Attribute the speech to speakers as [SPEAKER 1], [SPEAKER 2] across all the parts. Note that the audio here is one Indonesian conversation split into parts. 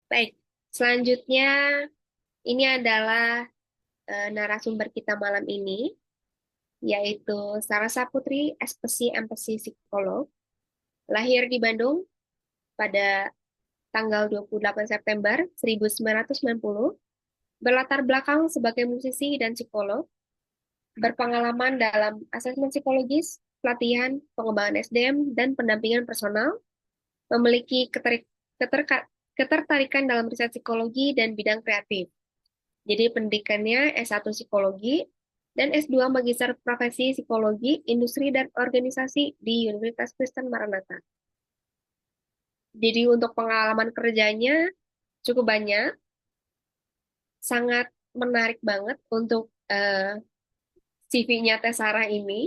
[SPEAKER 1] Baik, selanjutnya ini adalah narasumber kita malam ini, yaitu Sarah Saputri, SPC MPC Psikolog, lahir di Bandung pada tanggal 28 September 1990, berlatar belakang sebagai musisi dan psikolog, berpengalaman dalam asesmen psikologis, pelatihan, pengembangan SDM, dan pendampingan personal, memiliki ketertarikan dalam riset psikologi dan bidang kreatif. Jadi pendidikannya S1 Psikologi dan S2 Magister Profesi Psikologi, Industri dan Organisasi di Universitas Kristen Maranatha. Jadi untuk pengalaman kerjanya cukup banyak, sangat menarik banget untuk CV-nya Teh Sarah ini.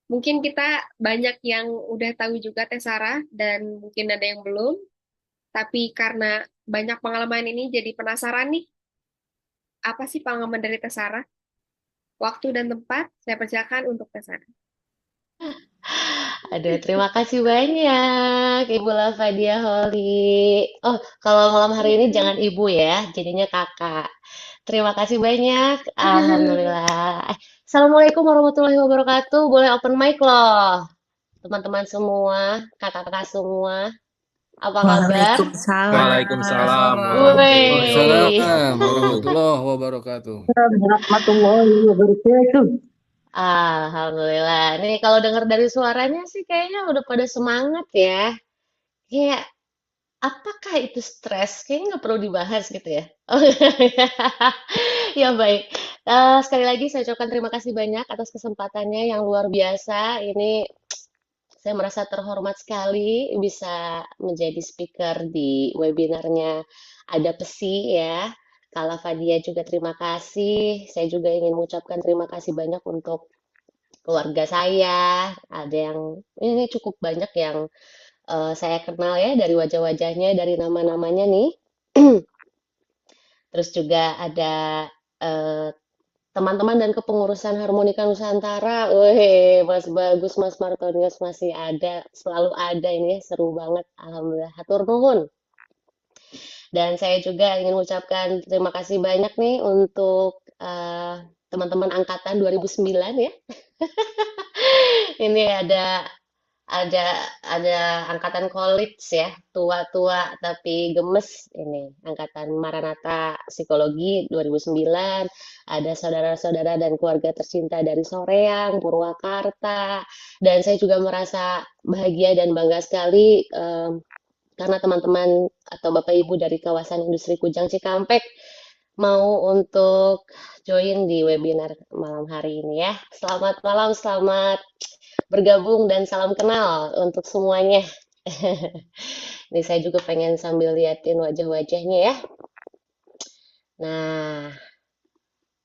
[SPEAKER 1] Mungkin kita banyak yang udah tahu juga Teh Sarah dan mungkin ada yang belum, tapi karena banyak pengalaman ini jadi penasaran nih, apa sih pengalaman dari Teh Sarah? Waktu dan tempat, saya persilakan untuk Teh Sarah.
[SPEAKER 2] Aduh, terima kasih banyak Ibu Lavadia Holi. Oh, kalau malam hari ini jangan Ibu ya, jadinya Kakak. Terima kasih banyak. Alhamdulillah. Assalamualaikum warahmatullahi wabarakatuh. Boleh open mic loh, teman-teman semua, kakak-kakak semua. Apa kabar?
[SPEAKER 3] Waalaikumsalam
[SPEAKER 2] Woi.
[SPEAKER 3] warahmatullahi wabarakatuh.
[SPEAKER 4] Warahmatullahi wabarakatuh.
[SPEAKER 2] Alhamdulillah. Nih kalau dengar dari suaranya sih kayaknya udah pada semangat ya. Kayak apakah itu stres? Kayaknya nggak perlu dibahas gitu ya. Oh, ya baik. Sekali lagi saya ucapkan terima kasih banyak atas kesempatannya yang luar biasa. Ini saya merasa terhormat sekali bisa menjadi speaker di webinarnya Ada Pesi ya. Kala Fadia juga terima kasih. Saya juga ingin mengucapkan terima kasih banyak untuk keluarga saya. Ada yang ini cukup banyak yang saya kenal ya dari wajah-wajahnya, dari nama-namanya nih. Terus juga ada eh, teman-teman dan kepengurusan Harmonika Nusantara. Wih, Mas Bagus, Mas Martonius masih ada, selalu ada ini seru banget. Alhamdulillah, hatur nuhun. Dan saya juga ingin mengucapkan terima kasih banyak nih untuk teman-teman angkatan 2009 ya. Ini ada ada angkatan college ya, tua-tua tapi gemes ini, angkatan Maranatha Psikologi 2009, ada saudara-saudara dan keluarga tercinta dari Soreang, Purwakarta, dan saya juga merasa bahagia dan bangga sekali karena teman-teman atau Bapak Ibu dari kawasan industri Kujang Cikampek mau untuk join di webinar malam hari ini ya. Selamat malam, selamat bergabung dan salam kenal untuk semuanya. Ini saya juga pengen sambil liatin wajah-wajahnya ya. Nah,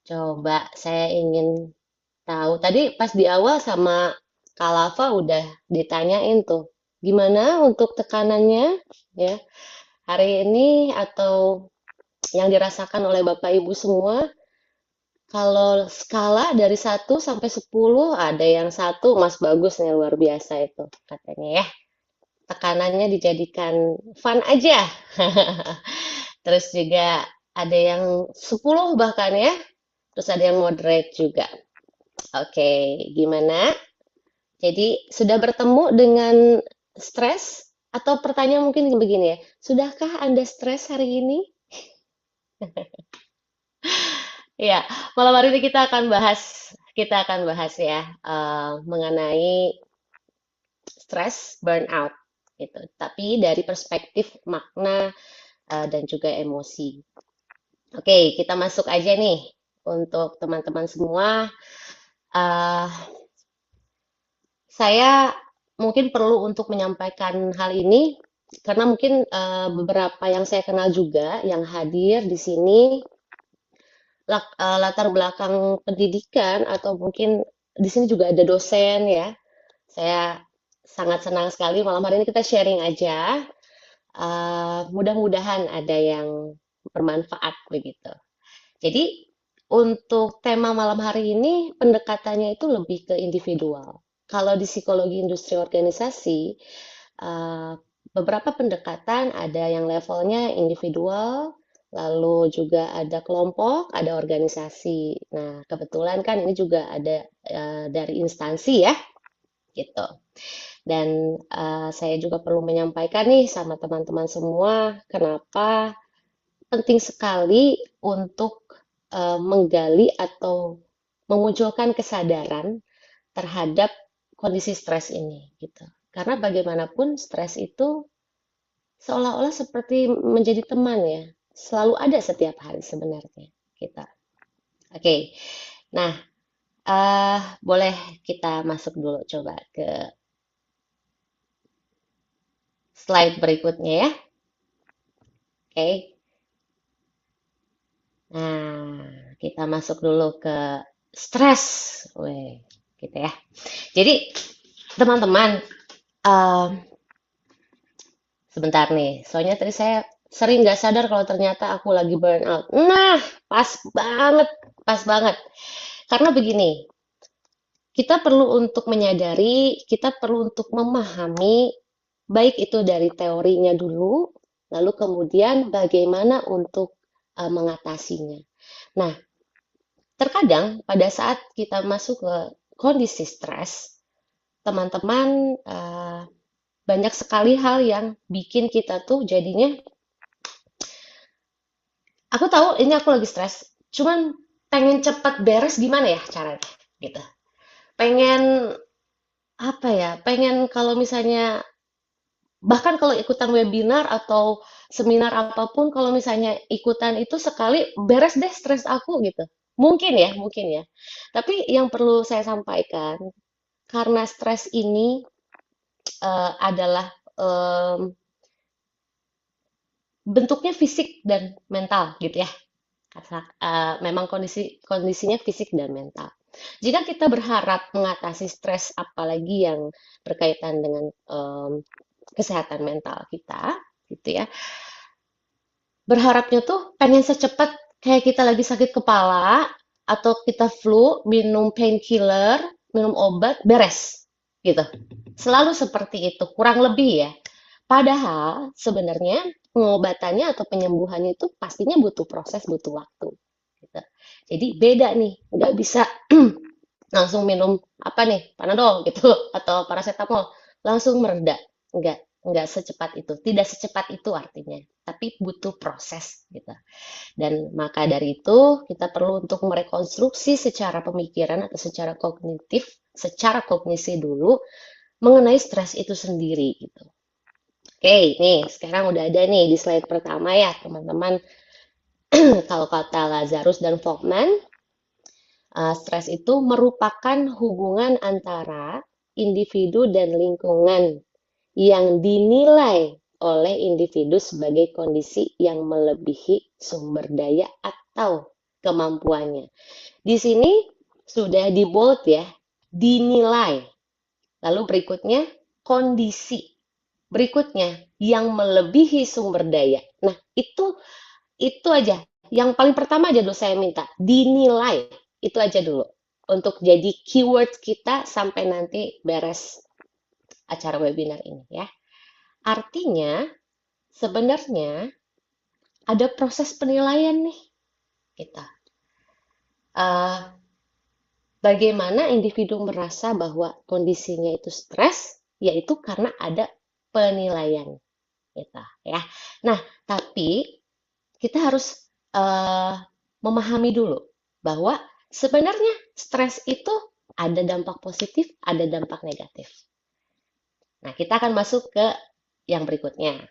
[SPEAKER 2] coba saya ingin tahu. Tadi pas di awal sama Kalava udah ditanyain tuh, gimana untuk tekanannya ya hari ini atau yang dirasakan oleh Bapak Ibu semua. Kalau skala dari 1 sampai 10 ada yang satu Mas Bagus nih luar biasa itu katanya ya. Tekanannya dijadikan fun aja. Terus juga ada yang 10 bahkan ya. Terus ada yang moderate juga. Oke, gimana? Jadi sudah bertemu dengan stres? Atau pertanyaan mungkin begini ya, sudahkah Anda stres hari ini? Ya, malam hari ini kita akan bahas ya mengenai stres, burnout gitu. Tapi dari perspektif makna dan juga emosi. Oke, kita masuk aja nih untuk teman-teman semua. Eh, saya mungkin perlu untuk menyampaikan hal ini karena mungkin beberapa yang saya kenal juga yang hadir di sini latar belakang pendidikan atau mungkin di sini juga ada dosen ya. Saya sangat senang sekali malam hari ini kita sharing aja. Mudah-mudahan ada yang bermanfaat begitu. Jadi untuk tema malam hari ini pendekatannya itu lebih ke individual. Kalau di psikologi industri organisasi, eh, beberapa pendekatan, ada yang levelnya individual, lalu juga ada kelompok, ada organisasi. Nah, kebetulan kan ini juga ada dari instansi ya, gitu. Dan saya juga perlu menyampaikan nih sama teman-teman semua, kenapa penting sekali untuk menggali atau memunculkan kesadaran terhadap kondisi stres ini, gitu. Karena bagaimanapun stres itu seolah-olah seperti menjadi teman ya, selalu ada setiap hari sebenarnya kita. Oke, nah boleh kita masuk dulu coba ke slide berikutnya ya. Oke, nah kita masuk dulu ke stres, weh, gitu ya. Jadi teman-teman, eh, sebentar nih, soalnya tadi saya sering nggak sadar kalau ternyata aku lagi burnout. Nah, pas banget, pas banget. Karena begini, kita perlu untuk menyadari, kita perlu untuk memahami, baik itu dari teorinya dulu, lalu kemudian bagaimana untuk mengatasinya. Nah, terkadang pada saat kita masuk ke kondisi stres, teman-teman banyak sekali hal yang bikin kita tuh jadinya, aku tahu ini aku lagi stres, cuman pengen cepat beres gimana ya caranya, gitu. Pengen apa ya? Pengen kalau misalnya bahkan kalau ikutan webinar atau seminar apapun, kalau misalnya ikutan itu sekali beres deh stres aku gitu. Mungkin ya. Tapi yang perlu saya sampaikan, karena stres ini adalah bentuknya fisik dan mental gitu ya. Memang kondisinya fisik dan mental. Jika kita berharap mengatasi stres, apalagi yang berkaitan dengan kesehatan mental kita, gitu ya, berharapnya tuh pengen secepat kayak kita lagi sakit kepala atau kita flu, minum painkiller, minum obat, beres, gitu. Selalu seperti itu, kurang lebih ya. Padahal sebenarnya pengobatannya atau penyembuhannya itu pastinya butuh proses, butuh waktu. Gitu. Jadi beda nih, nggak bisa langsung minum apa nih, Panadol gitu atau paracetamol langsung mereda. Nggak secepat itu, tidak secepat itu artinya, tapi butuh proses gitu. Dan maka dari itu kita perlu untuk merekonstruksi secara pemikiran atau secara kognitif, secara kognisi dulu mengenai stres itu sendiri gitu. Oke, nih sekarang udah ada nih di slide pertama ya teman-teman. Kalau kata Lazarus dan Folkman, stres itu merupakan hubungan antara individu dan lingkungan yang dinilai oleh individu sebagai kondisi yang melebihi sumber daya atau kemampuannya. Di sini sudah di bold ya, dinilai. Lalu berikutnya kondisi. Berikutnya yang melebihi sumber daya. Nah, itu aja. Yang paling pertama aja dulu saya minta, dinilai. Itu aja dulu. Untuk jadi keyword kita sampai nanti beres acara webinar ini ya. Artinya, sebenarnya ada proses penilaian nih kita. Bagaimana individu merasa bahwa kondisinya itu stres, yaitu karena ada penilaian kita ya. Nah, tapi kita harus memahami dulu bahwa sebenarnya stres itu ada dampak positif, ada dampak negatif. Nah, kita akan masuk ke yang berikutnya.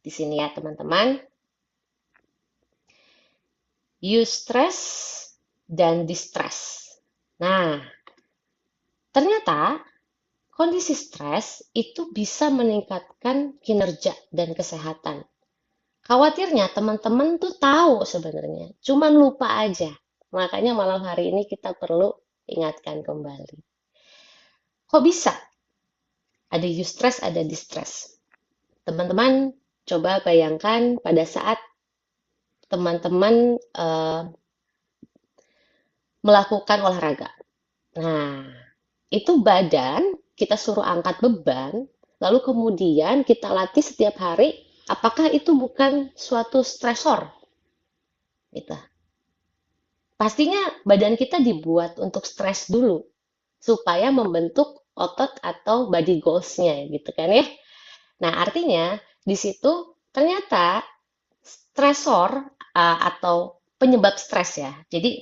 [SPEAKER 2] Di sini ya, teman-teman. Eustress dan distress. Nah, ternyata kondisi stres itu bisa meningkatkan kinerja dan kesehatan. Khawatirnya teman-teman tuh tahu sebenarnya, cuman lupa aja. Makanya malam hari ini kita perlu ingatkan kembali. Kok bisa? Ada eustress, ada distress. Teman-teman coba bayangkan pada saat teman-teman melakukan olahraga. Nah, itu badan kita suruh angkat beban, lalu kemudian kita latih setiap hari, apakah itu bukan suatu stresor? Gitu. Pastinya badan kita dibuat untuk stres dulu, supaya membentuk otot atau body goals-nya gitu kan ya. Nah, artinya di situ ternyata stresor atau penyebab stres ya. Jadi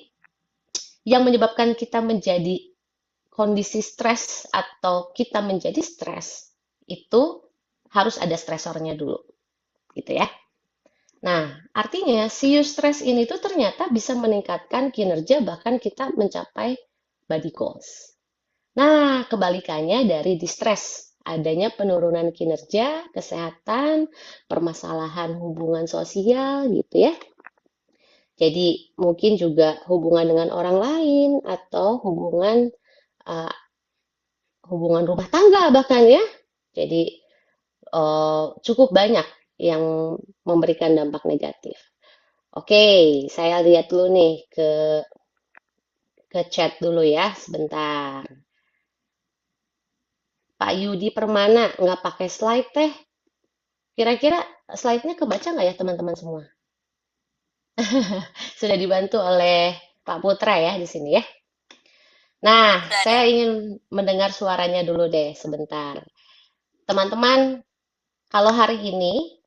[SPEAKER 2] yang menyebabkan kita menjadi kondisi stres atau kita menjadi stres itu harus ada stresornya dulu, gitu ya. Nah, artinya si eustress ini tuh ternyata bisa meningkatkan kinerja bahkan kita mencapai body goals. Nah, kebalikannya dari distress, adanya penurunan kinerja, kesehatan, permasalahan hubungan sosial gitu ya. Jadi mungkin juga hubungan dengan orang lain atau uh, hubungan rumah tangga bahkan ya. Jadi cukup banyak yang memberikan dampak negatif. Oke, saya lihat dulu nih ke chat dulu ya, sebentar. Pak Yudi Permana nggak pakai slide teh. Kira-kira slide-nya kebaca nggak ya teman-teman semua? Sudah dibantu oleh Pak Putra ya di sini ya. Nah, saya ingin mendengar suaranya dulu deh sebentar. Teman-teman, kalau hari ini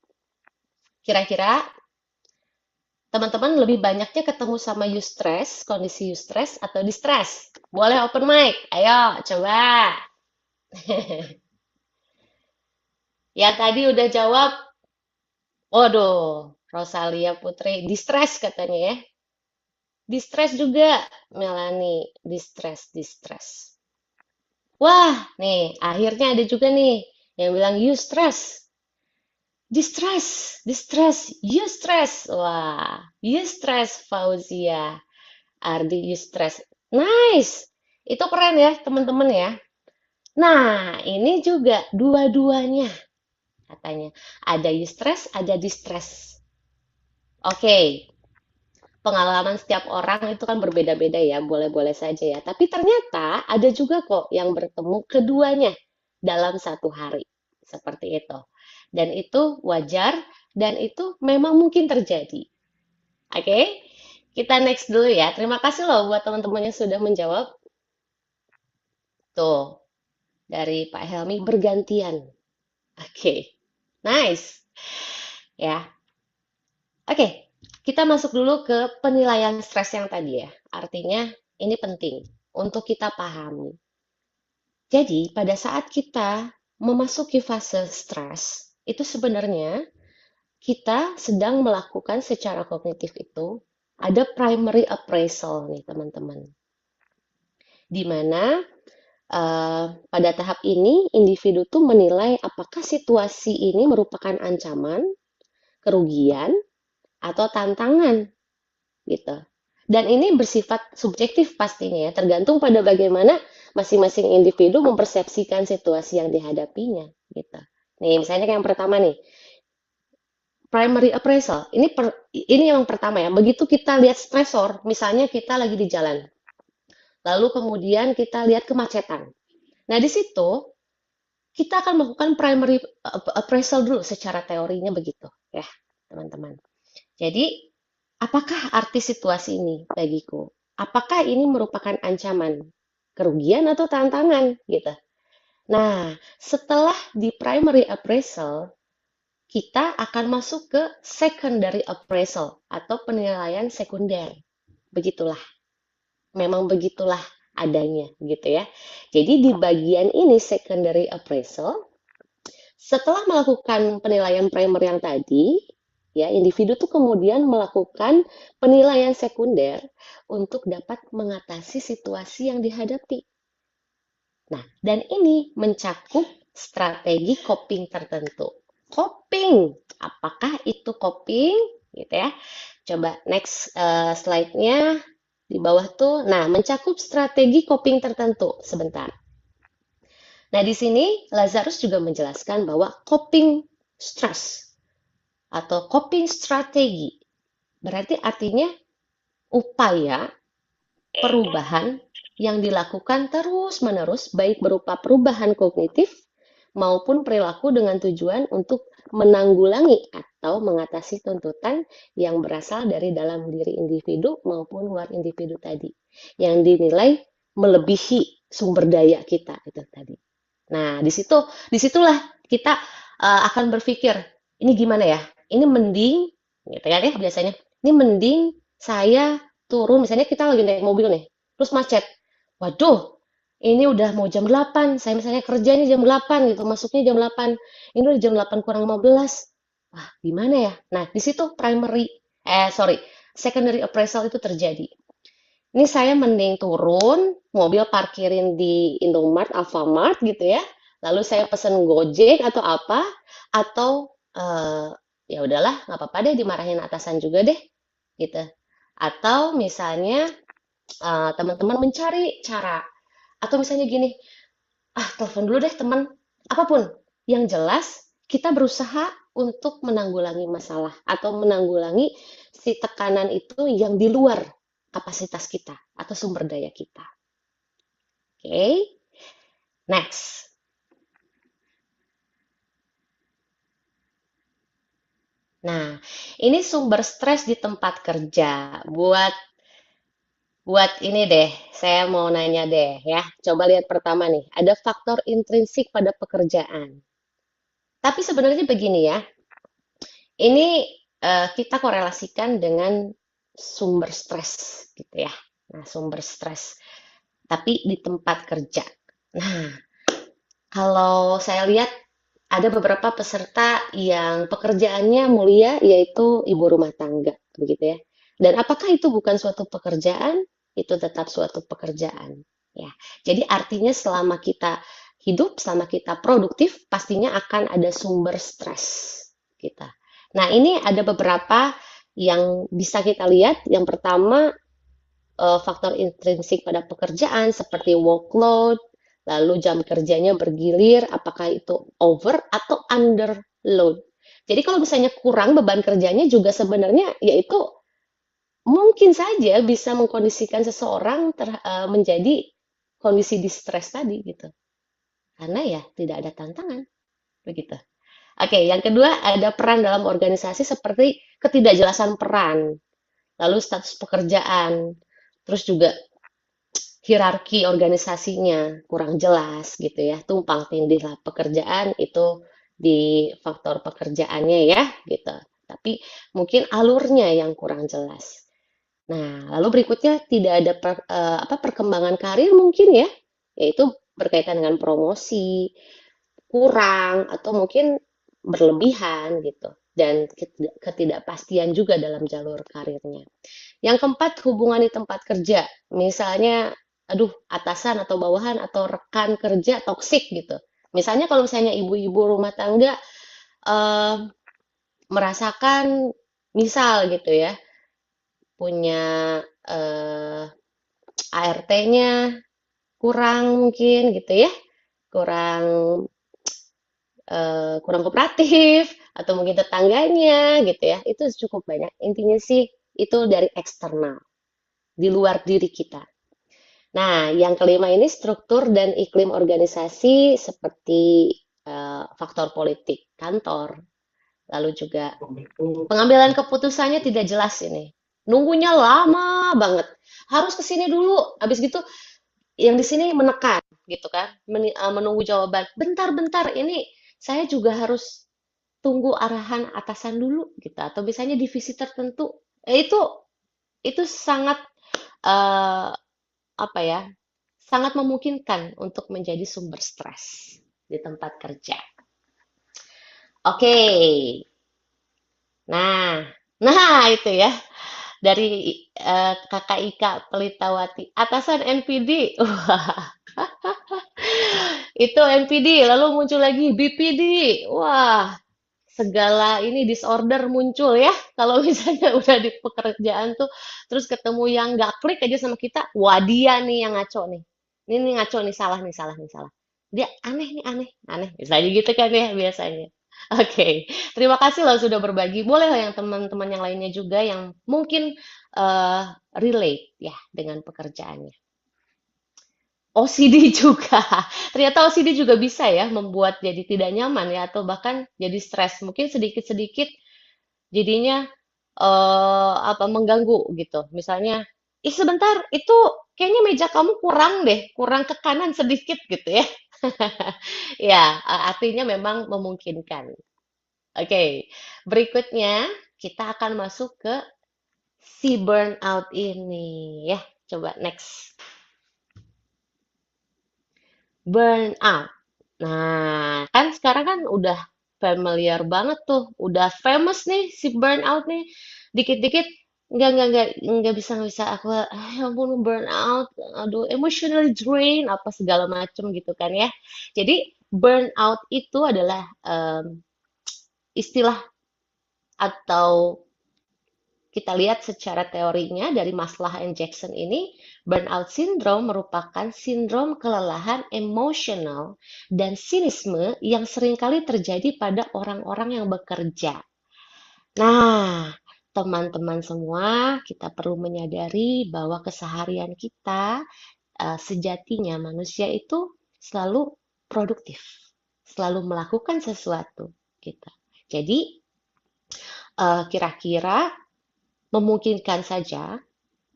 [SPEAKER 2] kira-kira teman-teman lebih banyaknya ketemu sama eustress, kondisi eustress atau distress? Boleh open mic? Ayo, coba. Yang tadi udah jawab, waduh, Rosalia Putri, distress katanya ya. Distress juga, Melanie, distress. Wah, nih, akhirnya ada juga nih yang bilang eustress. Distress. Wah, eustress Fauzia. Ardi eustress. Nice. Itu keren ya, teman-teman ya. Nah, ini juga dua-duanya katanya. Ada eustress, ada distress. Oke, pengalaman setiap orang itu kan berbeda-beda ya, boleh-boleh saja ya. Tapi ternyata ada juga kok yang bertemu keduanya dalam satu hari. Seperti itu. Dan itu wajar dan itu memang mungkin terjadi. Oke, kita next dulu ya. Terima kasih loh buat teman-teman yang sudah menjawab. Tuh, dari Pak Helmi bergantian. Oke, nice. Ya, oke. Kita masuk dulu ke penilaian stres yang tadi ya. Artinya ini penting untuk kita pahami. Jadi, pada saat kita memasuki fase stres, itu sebenarnya kita sedang melakukan secara kognitif itu ada primary appraisal nih teman-teman. Di mana pada tahap ini individu tuh menilai apakah situasi ini merupakan ancaman, kerugian, atau tantangan gitu. Dan ini bersifat subjektif pastinya ya, tergantung pada bagaimana masing-masing individu mempersepsikan situasi yang dihadapinya gitu. Nih, misalnya yang pertama nih, primary appraisal. Ini yang pertama ya. Begitu kita lihat stresor, misalnya kita lagi di jalan. Lalu kemudian kita lihat kemacetan. Nah, di situ kita akan melakukan primary appraisal dulu secara teorinya begitu ya, teman-teman. Jadi, apakah arti situasi ini bagiku? Apakah ini merupakan ancaman, kerugian atau tantangan gitu. Nah, setelah di primary appraisal, kita akan masuk ke secondary appraisal atau penilaian sekunder. Begitulah. Memang begitulah adanya gitu ya. Jadi di bagian ini secondary appraisal, setelah melakukan penilaian primer yang tadi, ya individu tuh kemudian melakukan penilaian sekunder untuk dapat mengatasi situasi yang dihadapi. Nah, dan ini mencakup strategi coping tertentu. Coping, apakah itu coping? Gitu ya. Coba next slide-nya di bawah tuh. Nah, mencakup strategi coping tertentu. Sebentar. Nah, di sini Lazarus juga menjelaskan bahwa coping stress atau coping strategi berarti artinya upaya perubahan yang dilakukan terus-menerus baik berupa perubahan kognitif maupun perilaku dengan tujuan untuk menanggulangi atau mengatasi tuntutan yang berasal dari dalam diri individu maupun luar individu tadi, yang dinilai melebihi sumber daya kita itu tadi. Nah, disitulah kita akan berpikir, ini gimana ya? Ini mending, gitu kan ya biasanya. Ini mending saya turun, misalnya kita lagi naik mobil nih, terus macet. Waduh, ini udah mau jam 8, saya misalnya kerjanya jam 8 gitu, masuknya jam 8. Ini udah jam 8 kurang 15. Wah, gimana ya? Nah, di situ secondary appraisal itu terjadi. Ini saya mending turun, mobil parkirin di Indomart, Alfamart gitu ya. Lalu saya pesen Gojek atau apa, atau ya udahlah, nggak apa-apa deh dimarahin atasan juga deh, gitu. Atau misalnya teman-teman mencari cara, atau misalnya gini, telepon dulu deh teman, apapun. Yang jelas kita berusaha untuk menanggulangi masalah atau menanggulangi si tekanan itu yang di luar kapasitas kita atau sumber daya kita. Oke, next. Nah, ini sumber stres di tempat kerja. Buat ini deh, saya mau nanya deh ya. Coba lihat pertama nih, ada faktor intrinsik pada pekerjaan. Tapi sebenarnya begini ya, ini kita korelasikan dengan sumber stres gitu ya. Nah, sumber stres. Tapi di tempat kerja. Nah, kalau saya lihat ada beberapa peserta yang pekerjaannya mulia yaitu ibu rumah tangga, begitu ya. Dan apakah itu bukan suatu pekerjaan? Itu tetap suatu pekerjaan, ya. Jadi artinya selama kita hidup, selama kita produktif, pastinya akan ada sumber stres kita. Nah, ini ada beberapa yang bisa kita lihat. Yang pertama, faktor intrinsik pada pekerjaan seperti workload, lalu jam kerjanya bergilir, apakah itu over atau underload. Jadi kalau misalnya kurang beban kerjanya juga sebenarnya yaitu mungkin saja bisa mengkondisikan seseorang menjadi kondisi distress tadi gitu. Karena ya tidak ada tantangan begitu. Oke, yang kedua ada peran dalam organisasi seperti ketidakjelasan peran, lalu status pekerjaan, terus juga hierarki organisasinya kurang jelas gitu ya, tumpang tindih lah pekerjaan itu di faktor pekerjaannya ya gitu. Tapi mungkin alurnya yang kurang jelas. Nah, lalu berikutnya tidak ada perkembangan karir mungkin ya, yaitu berkaitan dengan promosi, kurang atau mungkin berlebihan gitu dan ketidakpastian juga dalam jalur karirnya. Yang keempat, hubungan di tempat kerja. Misalnya, aduh, atasan atau bawahan atau rekan kerja toksik gitu. Misalnya kalau misalnya ibu-ibu rumah tangga eh, merasakan misal gitu ya, punya ART-nya kurang mungkin gitu ya, kurang kurang kooperatif atau mungkin tetangganya gitu ya, itu cukup banyak. Intinya sih itu dari eksternal, di luar diri kita. Nah, yang kelima ini struktur dan iklim organisasi seperti faktor politik kantor, lalu juga pengambilan keputusannya tidak jelas ini. Nunggunya lama banget. Harus ke sini dulu. Habis gitu yang di sini menekan gitu kan, menunggu jawaban. Bentar-bentar ini saya juga harus tunggu arahan atasan dulu gitu atau misalnya divisi tertentu. Itu sangat eh, apa ya? Sangat memungkinkan untuk menjadi sumber stres di tempat kerja. Oke. Nah, itu ya dari Kakak Ika Pelitawati, atasan NPD. Wah, itu NPD, lalu muncul lagi BPD. Wah, segala ini disorder muncul ya. Kalau misalnya udah di pekerjaan tuh, terus ketemu yang nggak klik aja sama kita, wah dia nih yang ngaco nih. Ini nih ngaco nih, salah nih, salah nih, salah. Dia aneh nih, aneh, aneh. Misalnya gitu kan ya biasanya. Oke, terima kasih loh sudah berbagi. Boleh lah yang teman-teman yang lainnya juga yang mungkin relate ya dengan pekerjaannya. OCD juga. Ternyata OCD juga bisa ya membuat jadi tidak nyaman ya atau bahkan jadi stres. Mungkin sedikit-sedikit jadinya apa mengganggu gitu. Misalnya, ih sebentar itu kayaknya meja kamu kurang deh, kurang ke kanan sedikit gitu ya. Ya, artinya memang memungkinkan. Oke, berikutnya kita akan masuk ke si burnout ini ya. Coba next. Burnout. Nah, kan sekarang kan udah familiar banget tuh, udah famous nih si burnout nih. Dikit-dikit nggak bisa aku ya ampun burnout, aduh emotionally drain apa segala macem gitu kan ya. Jadi burnout itu adalah istilah atau kita lihat secara teorinya dari Maslow and Jackson ini, burnout syndrome merupakan sindrom kelelahan emosional dan sinisme yang seringkali terjadi pada orang-orang yang bekerja. Nah, teman-teman semua, kita perlu menyadari bahwa keseharian kita sejatinya manusia itu selalu produktif, selalu melakukan sesuatu kita. Jadi, kira-kira memungkinkan saja.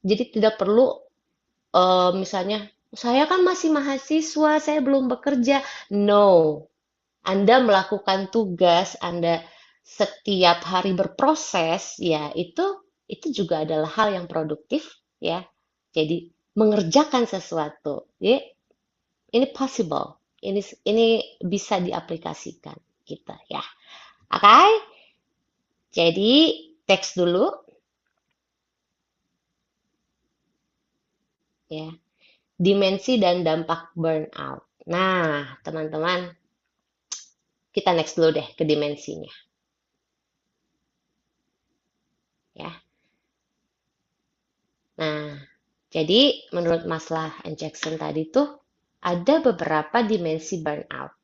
[SPEAKER 2] Jadi tidak perlu misalnya saya kan masih mahasiswa, saya belum bekerja. No, Anda melakukan tugas, Anda setiap hari berproses, ya itu juga adalah hal yang produktif, ya. Jadi mengerjakan sesuatu, ya, ini possible, ini bisa diaplikasikan kita, ya. Oke, jadi teks dulu, ya. Dimensi dan dampak burnout. Nah, teman-teman, kita next dulu deh ke dimensinya, ya. Nah, jadi menurut Maslow and Jackson tadi tuh ada beberapa dimensi burnout.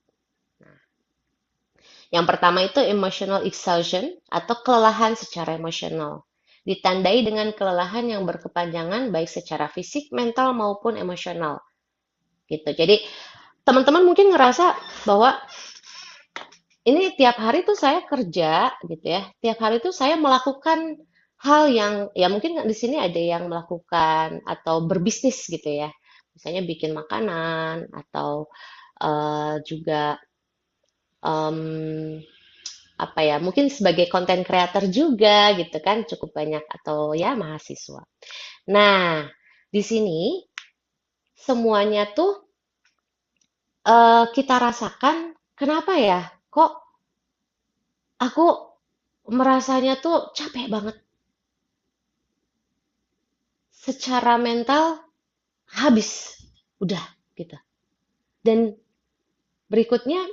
[SPEAKER 2] Nah, yang pertama itu emotional exhaustion atau kelelahan secara emosional. Ditandai dengan kelelahan yang berkepanjangan baik secara fisik, mental maupun emosional. Gitu. Jadi teman-teman mungkin ngerasa bahwa ini tiap hari tuh saya kerja gitu ya. Tiap hari tuh saya melakukan hal yang ya mungkin di sini ada yang melakukan atau berbisnis gitu ya. Misalnya bikin makanan atau juga em, apa ya, mungkin sebagai content creator juga gitu kan cukup banyak atau ya mahasiswa. Nah, di sini semuanya tuh kita rasakan kenapa ya? Kok aku merasanya tuh capek banget. Secara mental habis. Udah gitu. Dan berikutnya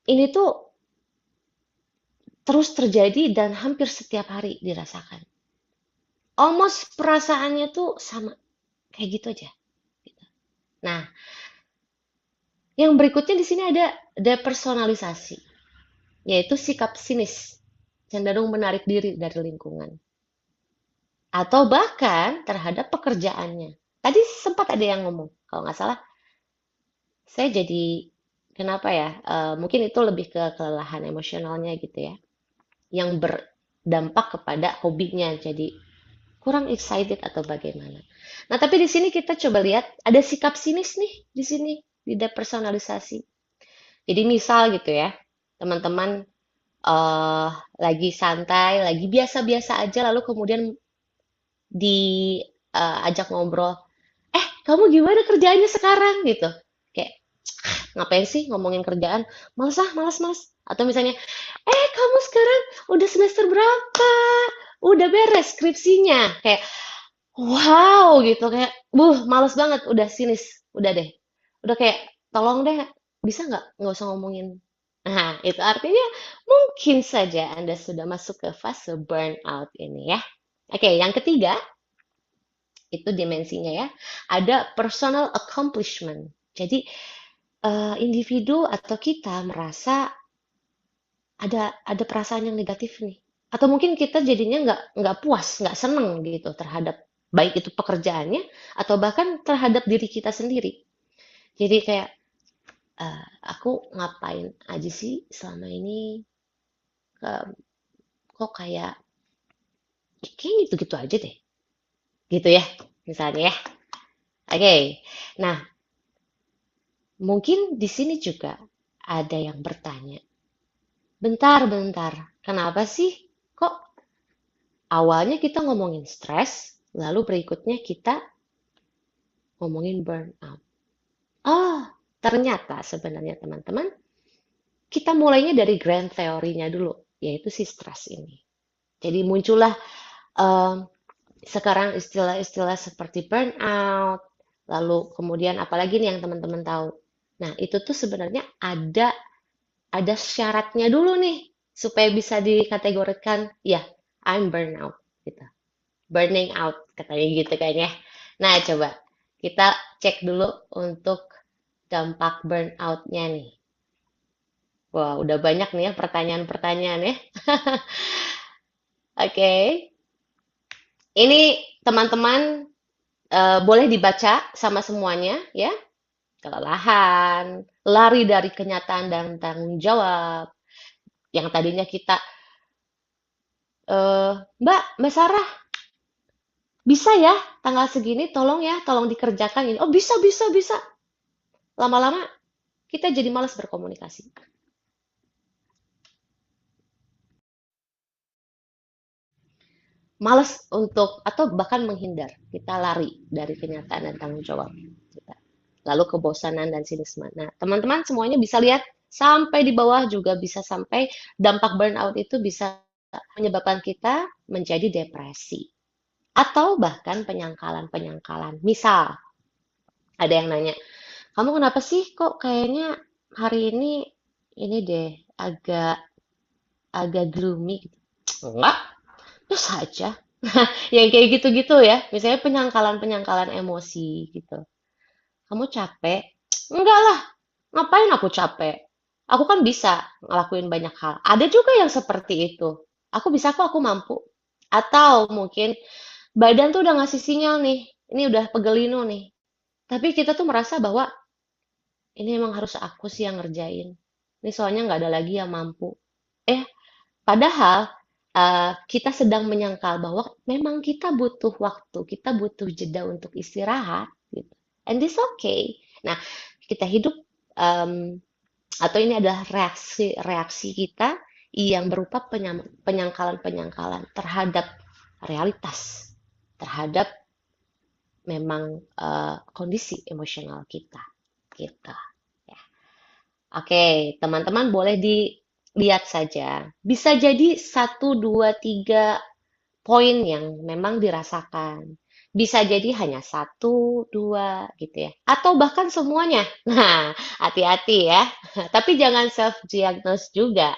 [SPEAKER 2] ini tuh terus terjadi dan hampir setiap hari dirasakan. Almost perasaannya tuh sama. Kayak gitu aja. Gitu. Nah, yang berikutnya di sini ada depersonalisasi. Yaitu sikap sinis. Cenderung menarik diri dari lingkungan. Atau bahkan terhadap pekerjaannya. Tadi sempat ada yang ngomong, kalau nggak salah, saya jadi kenapa ya? Mungkin itu lebih ke kelelahan emosionalnya gitu ya, yang berdampak kepada hobinya, jadi kurang excited atau bagaimana. Nah, tapi di sini kita coba lihat ada sikap sinis nih di sini di depersonalisasi. Jadi misal gitu ya, teman-teman lagi santai, lagi biasa-biasa aja, lalu kemudian diajak ngobrol, kamu gimana kerjaannya sekarang gitu. Kayak ngapain sih ngomongin kerjaan? Males ah, males, males. Atau misalnya, kamu sekarang udah semester berapa? Udah beres skripsinya? Kayak, wow gitu. Kayak, males banget. Udah sinis. Udah deh. Udah kayak, tolong deh, bisa nggak usah ngomongin. Nah, itu artinya mungkin saja Anda sudah masuk ke fase burnout ini ya. Oke, yang ketiga, itu dimensinya ya. Ada personal accomplishment. Jadi individu atau kita merasa ada perasaan yang negatif nih. Atau mungkin kita jadinya nggak puas, nggak seneng gitu terhadap baik itu pekerjaannya atau bahkan terhadap diri kita sendiri. Jadi kayak aku ngapain aja sih selama ini? Ke- Kok kayak gitu-gitu aja deh. Gitu ya, misalnya ya. Oke. Nah, mungkin di sini juga ada yang bertanya, bentar, bentar, kenapa sih kok awalnya kita ngomongin stres, lalu berikutnya kita ngomongin burnout? Oh, ternyata sebenarnya teman-teman, kita mulainya dari grand teorinya dulu, yaitu si stres ini. Jadi muncullah em, sekarang istilah-istilah seperti burnout, lalu kemudian apalagi nih yang teman-teman tahu. Nah, itu tuh sebenarnya ada syaratnya dulu nih supaya bisa dikategorikan, ya, I'm burnout gitu. Burning out katanya gitu kan ya. Nah, coba kita cek dulu untuk dampak burnout-nya nih. Wah, udah banyak nih ya pertanyaan-pertanyaan ya. Oke, ini teman-teman boleh dibaca sama semuanya ya. Kelelahan, lari dari kenyataan dan tanggung jawab. Yang tadinya kita, Mbak Sarah, bisa ya tanggal segini tolong dikerjakan ini. Oh, bisa, bisa, bisa. Lama-lama kita jadi malas berkomunikasi. Malas untuk atau bahkan menghindar. Kita lari dari kenyataan dan tanggung jawab kita. Lalu kebosanan dan sinisme. Nah, teman-teman semuanya bisa lihat sampai di bawah juga bisa sampai dampak burnout itu bisa menyebabkan kita menjadi depresi atau bahkan penyangkalan-penyangkalan. Misal, ada yang nanya, "Kamu kenapa sih kok kayaknya hari ini deh agak agak gloomy gitu?" Enggak, biasa aja. Yang kayak gitu-gitu ya. Misalnya penyangkalan-penyangkalan emosi gitu. Kamu capek? Enggak lah. Ngapain aku capek? Aku kan bisa ngelakuin banyak hal. Ada juga yang seperti itu. Aku bisa kok, aku mampu. Atau mungkin badan tuh udah ngasih sinyal nih. Ini udah pegelinu nih. Tapi kita tuh merasa bahwa ini emang harus aku sih yang ngerjain. Ini soalnya nggak ada lagi yang mampu. Eh, padahal kita sedang menyangkal bahwa memang kita butuh waktu, kita butuh jeda untuk istirahat, gitu. And this okay. Nah, kita hidup em, atau ini adalah reaksi kita yang berupa penyangkalan-penyangkalan terhadap realitas, terhadap memang kondisi emosional kita, gitu. Ya. Oke, teman-teman boleh dilihat saja. Bisa jadi satu, dua, tiga poin yang memang dirasakan. Bisa jadi hanya satu, dua, gitu ya. Atau bahkan semuanya. Nah, hati-hati ya. Tapi jangan self-diagnose juga.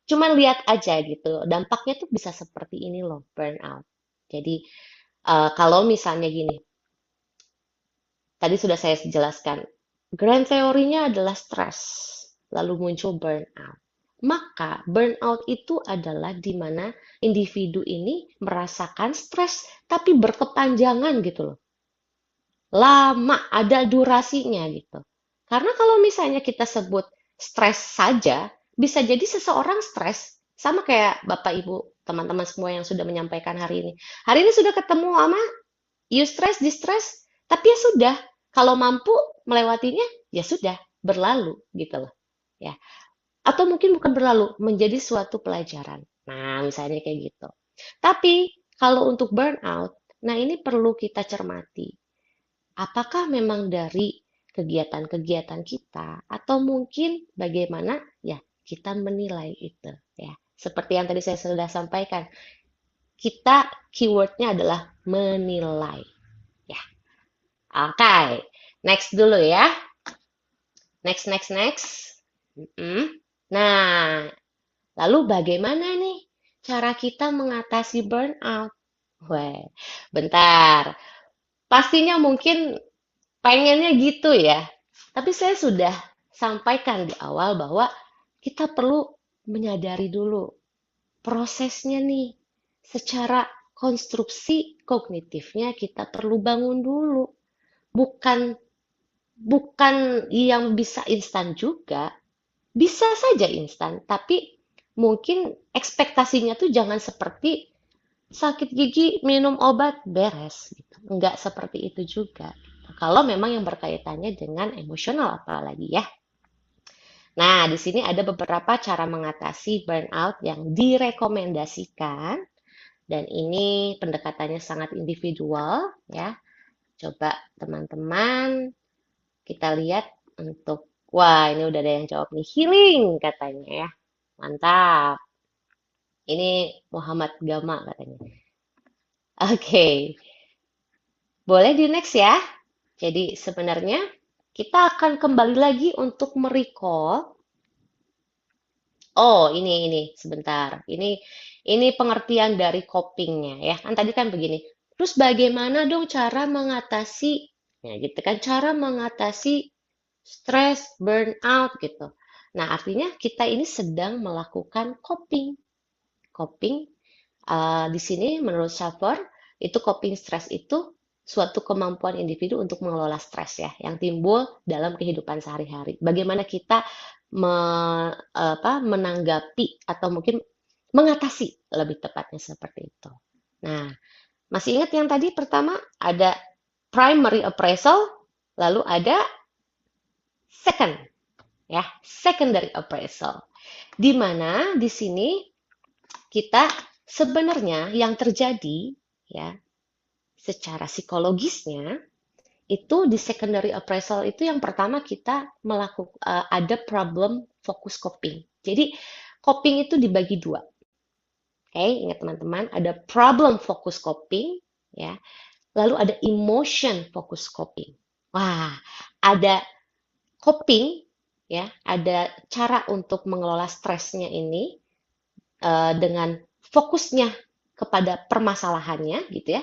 [SPEAKER 2] Cuman lihat aja gitu. Dampaknya tuh bisa seperti ini loh, burnout. Jadi, kalau misalnya gini, tadi sudah saya jelaskan, grand teorinya adalah stres, lalu muncul burnout. Maka burnout itu adalah di mana individu ini merasakan stres tapi berkepanjangan gitu loh. Lama, ada durasinya gitu. Karena kalau misalnya kita sebut stres saja, bisa jadi seseorang stres sama kayak Bapak Ibu, teman-teman semua yang sudah menyampaikan hari ini. Hari ini sudah ketemu sama eustress, distress, tapi ya sudah, kalau mampu melewatinya, ya sudah, berlalu gitu loh. Ya. Atau mungkin bukan berlalu, menjadi suatu pelajaran. Nah, misalnya kayak gitu. Tapi kalau untuk burnout, nah ini perlu kita cermati. Apakah memang dari kegiatan-kegiatan kita atau mungkin bagaimana ya kita menilai itu ya. Seperti yang tadi saya sudah sampaikan, kita keywordnya adalah menilai. Ya, oke. Next dulu ya. Next, next, next. Mm-mm. Nah, lalu bagaimana nih cara kita mengatasi burnout? Wah, bentar. Pastinya mungkin pengennya gitu ya. Tapi saya sudah sampaikan di awal bahwa kita perlu menyadari dulu prosesnya nih. Secara konstruksi kognitifnya kita perlu bangun dulu. Bukan bukan yang bisa instan juga, bisa saja instan, tapi mungkin ekspektasinya tuh jangan seperti sakit gigi minum obat beres gitu. Enggak seperti itu juga. Kalau memang yang berkaitannya dengan emosional apalagi ya. Nah, di sini ada beberapa cara mengatasi burnout yang direkomendasikan dan ini pendekatannya sangat individual ya. Coba teman-teman kita lihat untuk wah, ini udah ada yang jawab nih healing katanya ya. Mantap. Ini Muhammad Gama katanya. Oke, boleh di next ya. Jadi sebenarnya kita akan kembali lagi untuk merecall. Oh, ini sebentar. Ini pengertian dari copingnya ya. Kan tadi kan begini. Terus bagaimana dong cara mengatasi, ya gitu kan, cara mengatasi stres, burnout gitu. Nah, artinya kita ini sedang melakukan coping. Coping di sini menurut Shaffer itu coping stres itu suatu kemampuan individu untuk mengelola stres ya yang timbul dalam kehidupan sehari-hari. Bagaimana kita menanggapi atau mungkin mengatasi lebih tepatnya seperti itu. Nah, masih ingat yang tadi pertama ada primary appraisal, lalu ada second ya, secondary appraisal. Di mana di sini kita sebenarnya yang terjadi ya secara psikologisnya itu di secondary appraisal itu yang pertama kita melakukan ada problem focus coping. Jadi coping itu dibagi dua. Oke, ingat teman-teman, ada problem focus coping ya. Lalu ada emotion focus coping. Wah, ada coping ya, ada cara untuk mengelola stresnya ini dengan fokusnya kepada permasalahannya gitu ya.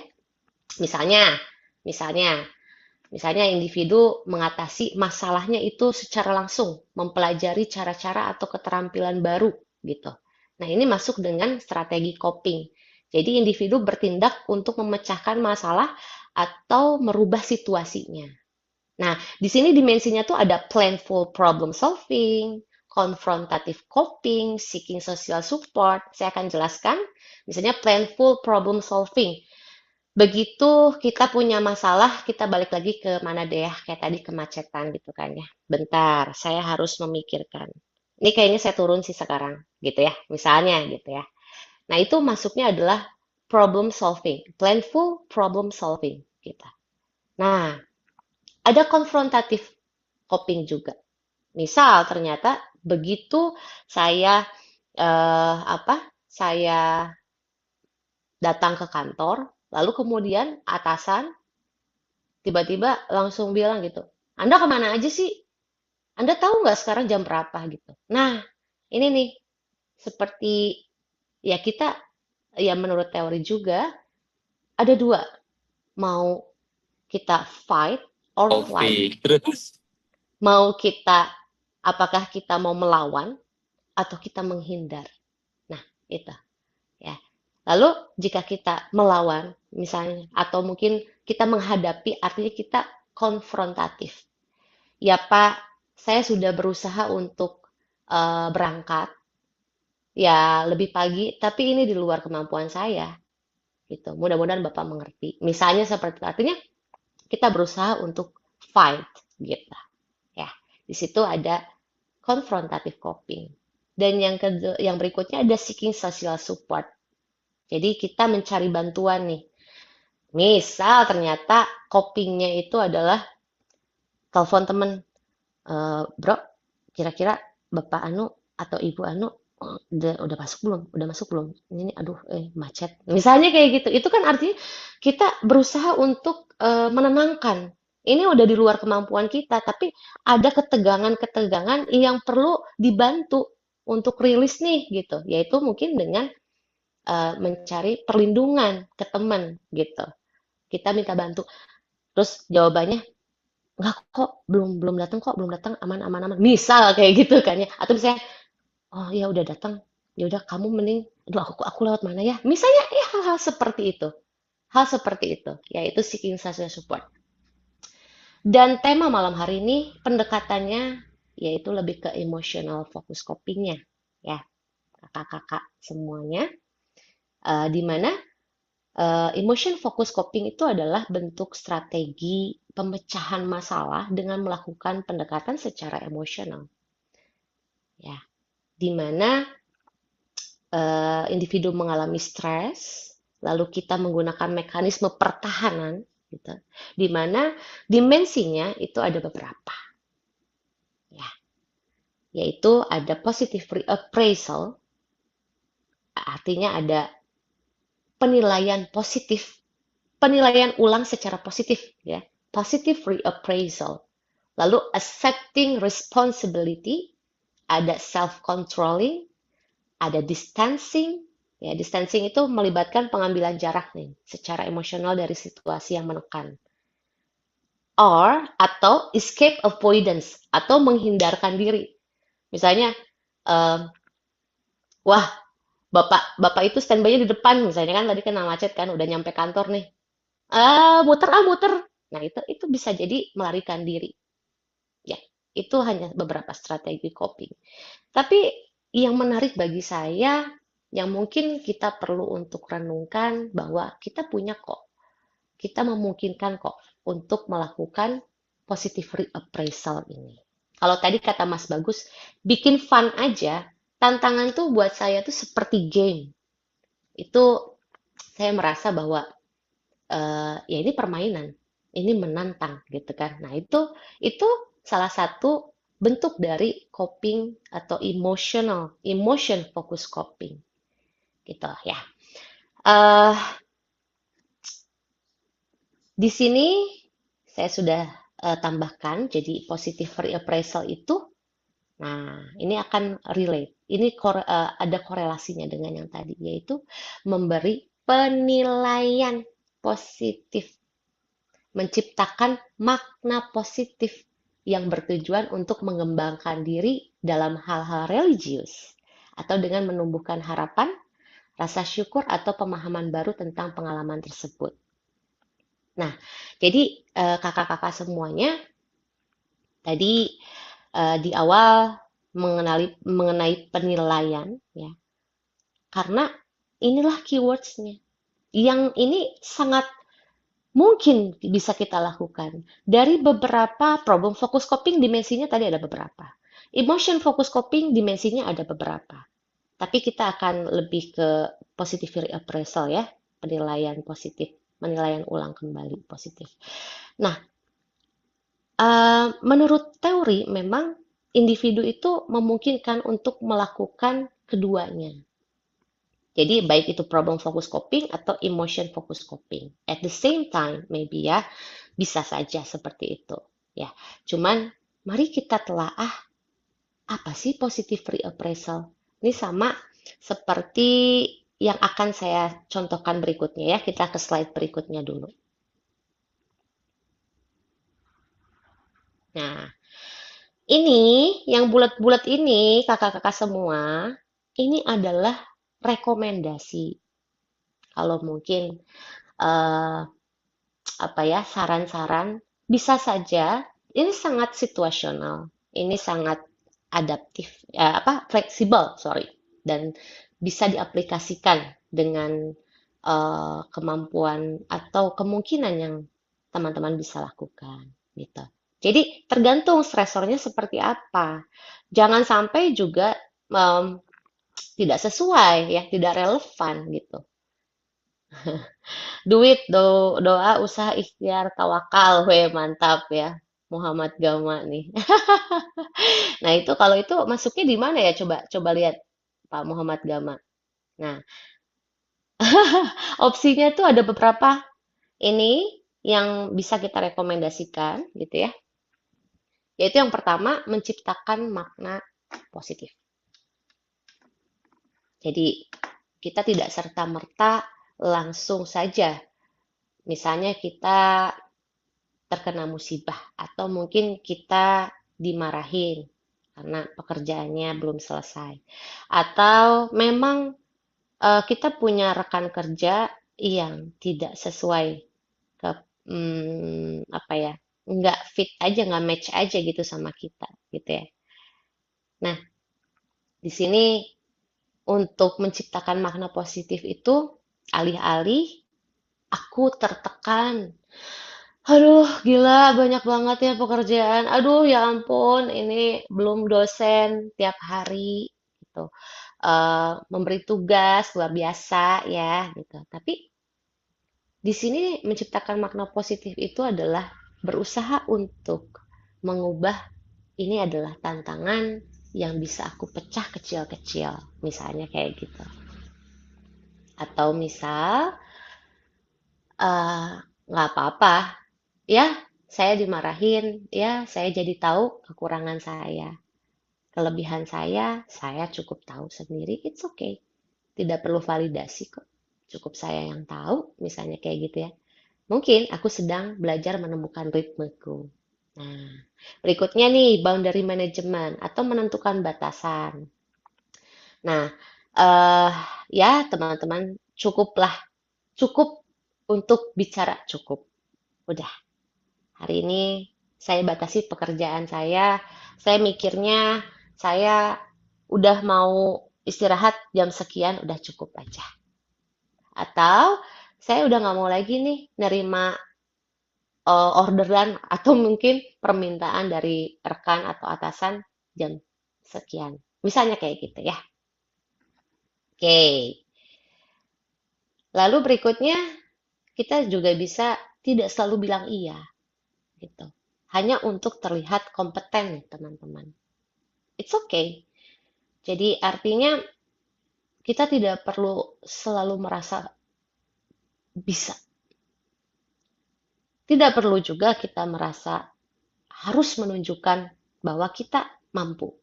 [SPEAKER 2] Misalnya, misalnya Misalnya individu mengatasi masalahnya itu secara langsung, mempelajari cara-cara atau keterampilan baru gitu. Nah, ini masuk dengan strategi coping. Jadi individu bertindak untuk memecahkan masalah atau merubah situasinya. Nah, di sini dimensinya tuh ada planful problem solving, confrontative coping, seeking social support. Saya akan jelaskan. Misalnya planful problem solving. Begitu kita punya masalah, kita balik lagi ke mana deh ya, kayak tadi kemacetan gitu kan ya. Bentar, saya harus memikirkan. Ini kayaknya saya turun sih sekarang, gitu ya. Misalnya gitu ya. Nah, itu masuknya adalah problem solving, planful problem solving kita. Nah, ada konfrontatif coping juga. Misal ternyata begitu saya saya datang ke kantor, lalu kemudian atasan tiba-tiba langsung bilang gitu, Anda kemana aja sih? Anda tahu nggak sekarang jam berapa gitu? Nah, ini nih seperti ya kita ya menurut teori juga ada dua, mau kita fight or flight,
[SPEAKER 3] Oke, terus.
[SPEAKER 2] mau kita apakah kita mau melawan atau kita menghindar. Nah, itu ya. Lalu jika kita melawan misalnya atau mungkin kita menghadapi artinya kita konfrontatif. Ya Pak, saya sudah berusaha untuk berangkat ya lebih pagi, tapi ini di luar kemampuan saya gitu. Mudah-mudahan Bapak mengerti. Misalnya seperti itu. Artinya kita berusaha untuk fight gitu. Ya, di situ ada confrontative coping. Dan yang berikutnya ada seeking social support. Jadi kita mencari bantuan nih. Misal ternyata copingnya itu adalah telepon temen, bro, kira-kira Bapak Anu atau Ibu Anu udah masuk belum? Udah masuk belum? Ini aduh macet. Misalnya kayak gitu. Itu kan artinya kita berusaha untuk menenangkan. Ini udah di luar kemampuan kita, tapi ada ketegangan-ketegangan yang perlu dibantu untuk rilis nih gitu. Yaitu mungkin dengan mencari perlindungan ke teman gitu. Kita minta bantu. Terus jawabannya enggak kok, belum belum datang kok, belum datang, aman aman aman. Misal kayak gitu kan ya. Atau misalnya, oh ya udah datang, ya udah kamu mending, aduh aku lewat mana ya? Misalnya ya hal-hal seperti itu. Hal seperti itu, yaitu seeking social support. Dan tema malam hari ini pendekatannya yaitu lebih ke emotional focus copingnya, ya kakak-kakak semuanya. Di mana emotion focus coping itu adalah bentuk strategi pemecahan masalah dengan melakukan pendekatan secara emosional, ya, di mana individu mengalami stres, lalu kita menggunakan mekanisme pertahanan, gitu, di mana dimensinya itu ada beberapa, ya, yaitu ada positive reappraisal, artinya ada penilaian positif, penilaian ulang secara positif, ya, positive reappraisal. Lalu accepting responsibility, ada self-controlling, ada distancing. Ya, distancing itu melibatkan pengambilan jarak nih, secara emosional dari situasi yang menekan. Atau escape avoidance, atau menghindarkan diri. Misalnya, em, wah, bapak itu standby-nya di depan, misalnya kan tadi kena macet kan, udah nyampe kantor nih. Muter. Nah, itu bisa jadi melarikan diri. Ya, itu hanya beberapa strategi coping. Tapi yang menarik bagi saya, yang mungkin kita perlu untuk renungkan bahwa kita memungkinkan kok untuk melakukan positive reappraisal ini. Kalau tadi kata Mas Bagus, bikin fun aja, tantangan tuh buat saya tuh seperti game. Itu saya merasa bahwa ya ini permainan, ini menantang gitu kan. Nah, itu salah satu bentuk dari coping atau emotion focus coping gitu ya. Eh di sini saya sudah tambahkan jadi positive reappraisal itu. Nah, ini akan relate. Ini ada korelasinya dengan yang tadi, yaitu memberi penilaian positif, menciptakan makna positif yang bertujuan untuk mengembangkan diri dalam hal-hal religius, atau dengan menumbuhkan harapan, rasa syukur, atau pemahaman baru tentang pengalaman tersebut. Nah, jadi kakak-kakak semuanya, tadi di awal mengenai penilaian, ya, karena inilah keywords-nya. Yang ini sangat mungkin bisa kita lakukan. Dari beberapa problem focus coping, dimensinya tadi ada beberapa. Emotion focus coping, dimensinya ada beberapa. Tapi kita akan lebih ke positive reappraisal, ya, penilaian positif, penilaian ulang kembali positif. Nah, menurut teori memang individu itu memungkinkan untuk melakukan keduanya. Jadi baik itu problem focus coping atau emotion focus coping. At the same time, maybe ya, bisa saja seperti itu. Ya, cuman mari kita telaah apa sih positive reappraisal. Ini sama seperti yang akan saya contohkan berikutnya ya. Kita ke slide berikutnya dulu. Nah, ini yang bulat-bulat ini kakak-kakak semua, ini adalah rekomendasi. Kalau mungkin eh, apa ya, saran-saran, bisa saja ini sangat situasional, ini sangat adaptif, fleksibel, sorry, dan bisa diaplikasikan dengan kemampuan atau kemungkinan yang teman-teman bisa lakukan, gitu. Jadi tergantung stresornya seperti apa. Jangan sampai juga tidak sesuai, ya, tidak relevan gitu. Duit, doa, usaha, ikhtiar, tawakal, weh mantap ya. Muhammad Gama nih. Nah, itu kalau itu masuknya di mana ya? Coba coba lihat Pak Muhammad Gama. Nah, opsinya tuh ada beberapa ini yang bisa kita rekomendasikan gitu ya. Yaitu yang pertama, menciptakan makna positif. Jadi, kita tidak serta-merta langsung saja. Misalnya kita terkena musibah atau mungkin kita dimarahin karena pekerjaannya belum selesai. Atau memang kita punya rekan kerja yang tidak sesuai ke apa ya, nggak fit aja, nggak match aja gitu sama kita, gitu ya. Nah, di sini untuk menciptakan makna positif itu, alih-alih aku tertekan, aduh gila banyak banget ya pekerjaan, aduh ya ampun ini belum dosen tiap hari gitu. Memberi tugas luar biasa ya gitu. Tapi di sini menciptakan makna positif itu adalah berusaha untuk mengubah ini adalah tantangan yang bisa aku pecah kecil-kecil, misalnya kayak gitu. Atau misal, eh, nggak apa-apa, ya saya dimarahin, ya saya jadi tahu kekurangan saya. Kelebihan saya cukup tahu sendiri, it's okay. Tidak perlu validasi kok. Cukup saya yang tahu, misalnya kayak gitu ya. Mungkin aku sedang belajar menemukan ritmeku. Nah, berikutnya nih, boundary management atau menentukan batasan. Nah, eh ya teman-teman, cukup untuk bicara cukup. Udah, hari ini saya batasi pekerjaan saya. Saya mikirnya saya udah mau istirahat jam sekian, udah cukup aja. Atau saya udah nggak mau lagi nih nerima orderan atau mungkin permintaan dari rekan atau atasan jam sekian. Misalnya kayak gitu ya. Oke. Lalu berikutnya kita juga bisa tidak selalu bilang iya gitu. Hanya untuk terlihat kompeten nih teman-teman. It's okay. Jadi artinya kita tidak perlu selalu merasa bisa. Tidak perlu juga kita merasa harus menunjukkan bahwa kita mampu.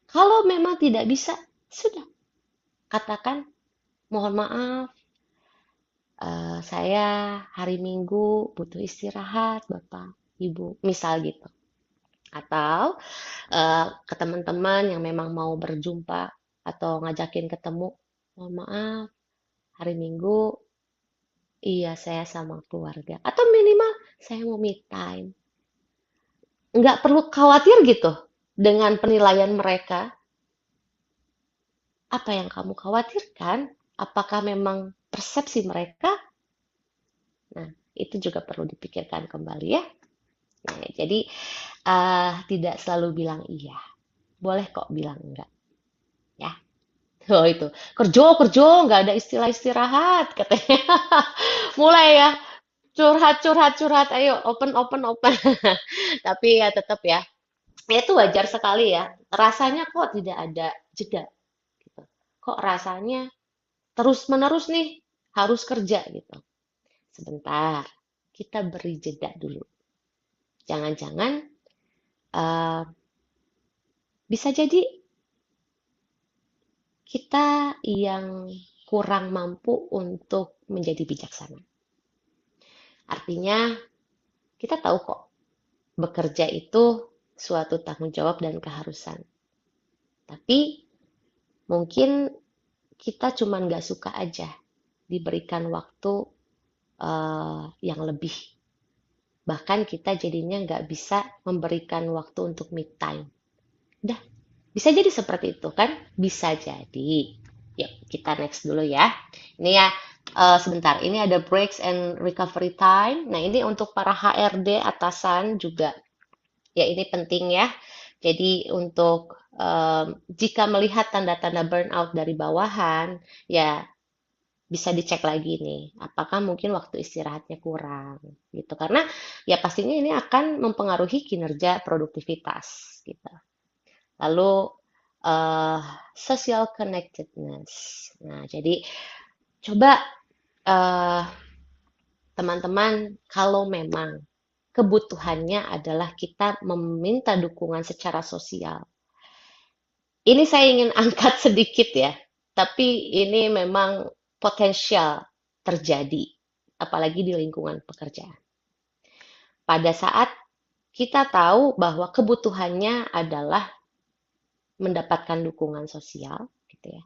[SPEAKER 2] Kalau memang tidak bisa, sudah katakan mohon maaf, saya hari Minggu butuh istirahat, Bapak, Ibu, misal gitu. Atau ke teman-teman yang memang mau berjumpa atau ngajakin ketemu, mohon maaf, hari Minggu, iya saya sama keluarga. Atau minimal saya mau me time. Nggak perlu khawatir gitu dengan penilaian mereka. Apa yang kamu khawatirkan? Apakah memang persepsi mereka? Nah, itu juga perlu dipikirkan kembali ya. Nah, jadi tidak selalu bilang iya. Boleh kok bilang enggak. Ya. Oh itu. Kerja, kerja, nggak ada istilah istirahat katanya. Mulai ya. Curhat, curhat, curhat. Ayo, open, open, open. Tapi ya tetap ya. Ya itu wajar sekali ya. Rasanya kok tidak ada jeda. Gitu. Kok rasanya terus-menerus nih harus kerja gitu. Sebentar, kita beri jeda dulu. Jangan-jangan eh, bisa jadi kita yang kurang mampu untuk menjadi bijaksana. Artinya, kita tahu kok, bekerja itu suatu tanggung jawab dan keharusan. Tapi mungkin kita cuma nggak suka aja diberikan waktu yang lebih. Bahkan kita jadinya nggak bisa memberikan waktu untuk me time. Udah, bisa jadi seperti itu kan? Bisa jadi. Yuk, kita next dulu ya. Ini ya, sebentar. Ini ada breaks and recovery time. Nah, ini untuk para HRD atasan juga. Ya, ini penting ya. Jadi, untuk jika melihat tanda-tanda burnout dari bawahan, ya bisa dicek lagi nih, apakah mungkin waktu istirahatnya kurang gitu. Karena ya pastinya ini akan mempengaruhi kinerja produktivitas gitu. Lalu uh, social connectedness. Nah, jadi coba uh, teman-teman kalau memang kebutuhannya adalah kita meminta dukungan secara sosial. Ini saya ingin angkat sedikit ya, tapi ini memang potensial terjadi, apalagi di lingkungan pekerjaan. Pada saat kita tahu bahwa kebutuhannya adalah mendapatkan dukungan sosial, gitu ya.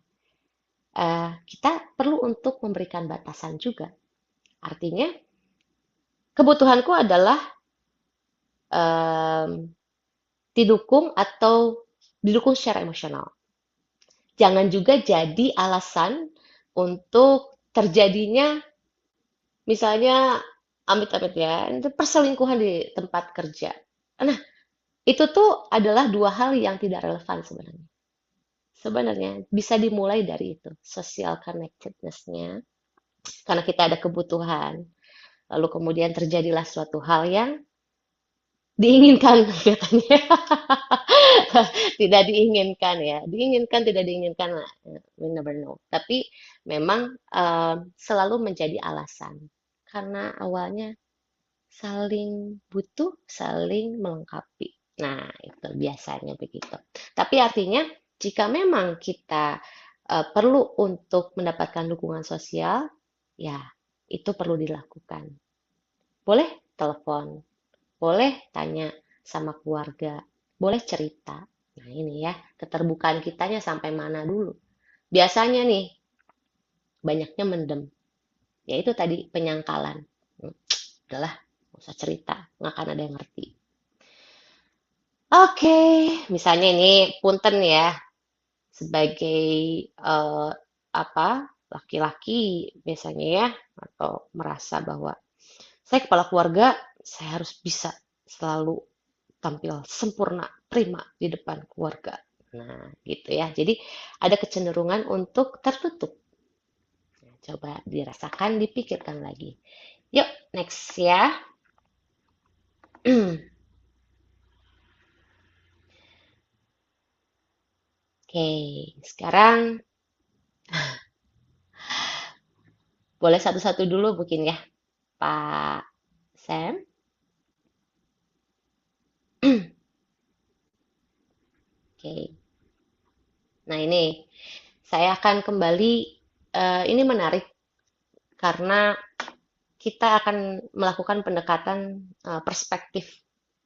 [SPEAKER 2] Kita perlu untuk memberikan batasan juga. Artinya, kebutuhanku adalah em, didukung atau didukung secara emosional. Jangan juga jadi alasan untuk terjadinya, misalnya, amit-amit ya, itu perselingkuhan di tempat kerja. Nah, itu tuh adalah dua hal yang tidak relevan sebenarnya. Sebenarnya bisa dimulai dari itu, social connectedness-nya, karena kita ada kebutuhan. Lalu kemudian terjadilah suatu hal yang diinginkan katanya. Tidak diinginkan ya. Diinginkan, tidak diinginkan, we never know. Tapi memang selalu menjadi alasan. Karena awalnya saling butuh, saling melengkapi. Nah, itu biasanya begitu. Tapi artinya, jika memang kita perlu untuk mendapatkan dukungan sosial, ya itu perlu dilakukan. Boleh telepon, boleh tanya sama keluarga, boleh cerita. Nah, ini ya, keterbukaan kitanya sampai mana dulu. Biasanya nih, banyaknya mendem. Ya itu tadi penyangkalan. Udahlah, nggak usah cerita, nggak akan ada yang ngerti. Oke, misalnya ini punten ya, sebagai apa laki-laki biasanya ya, atau merasa bahwa saya kepala keluarga, saya harus bisa selalu tampil sempurna, prima di depan keluarga. Nah, gitu ya. Jadi ada kecenderungan untuk tertutup. Nah, coba dirasakan, dipikirkan lagi. Yuk, next ya. Oke, sekarang boleh satu-satu dulu mungkin ya, Pak Sam. Oke, nah ini saya akan kembali, ini menarik karena kita akan melakukan pendekatan perspektif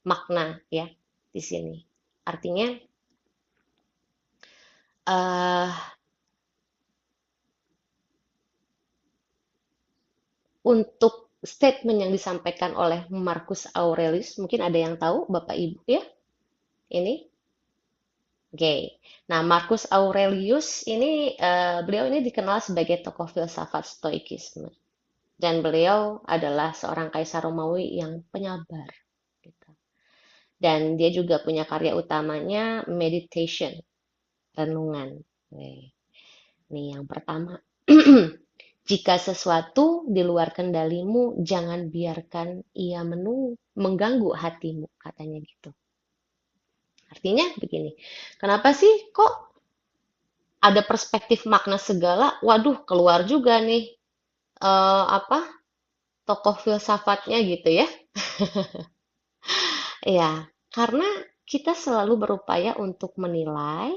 [SPEAKER 2] makna ya di sini. Artinya eh, untuk statement yang disampaikan oleh Marcus Aurelius, mungkin ada yang tahu Bapak Ibu ya ini? Oke. Nah, Marcus Aurelius ini beliau ini dikenal sebagai tokoh filsafat Stoikisme dan beliau adalah seorang kaisar Romawi yang penyabar gitu. Dan dia juga punya karya utamanya meditation, renungan. Ini yang pertama. Jika sesuatu di luar kendalimu, jangan biarkan ia mengganggu hatimu, katanya gitu. Artinya begini, kenapa sih kok ada perspektif makna segala? Waduh, keluar juga nih apa tokoh filsafatnya gitu ya. Ya, karena kita selalu berupaya untuk menilai.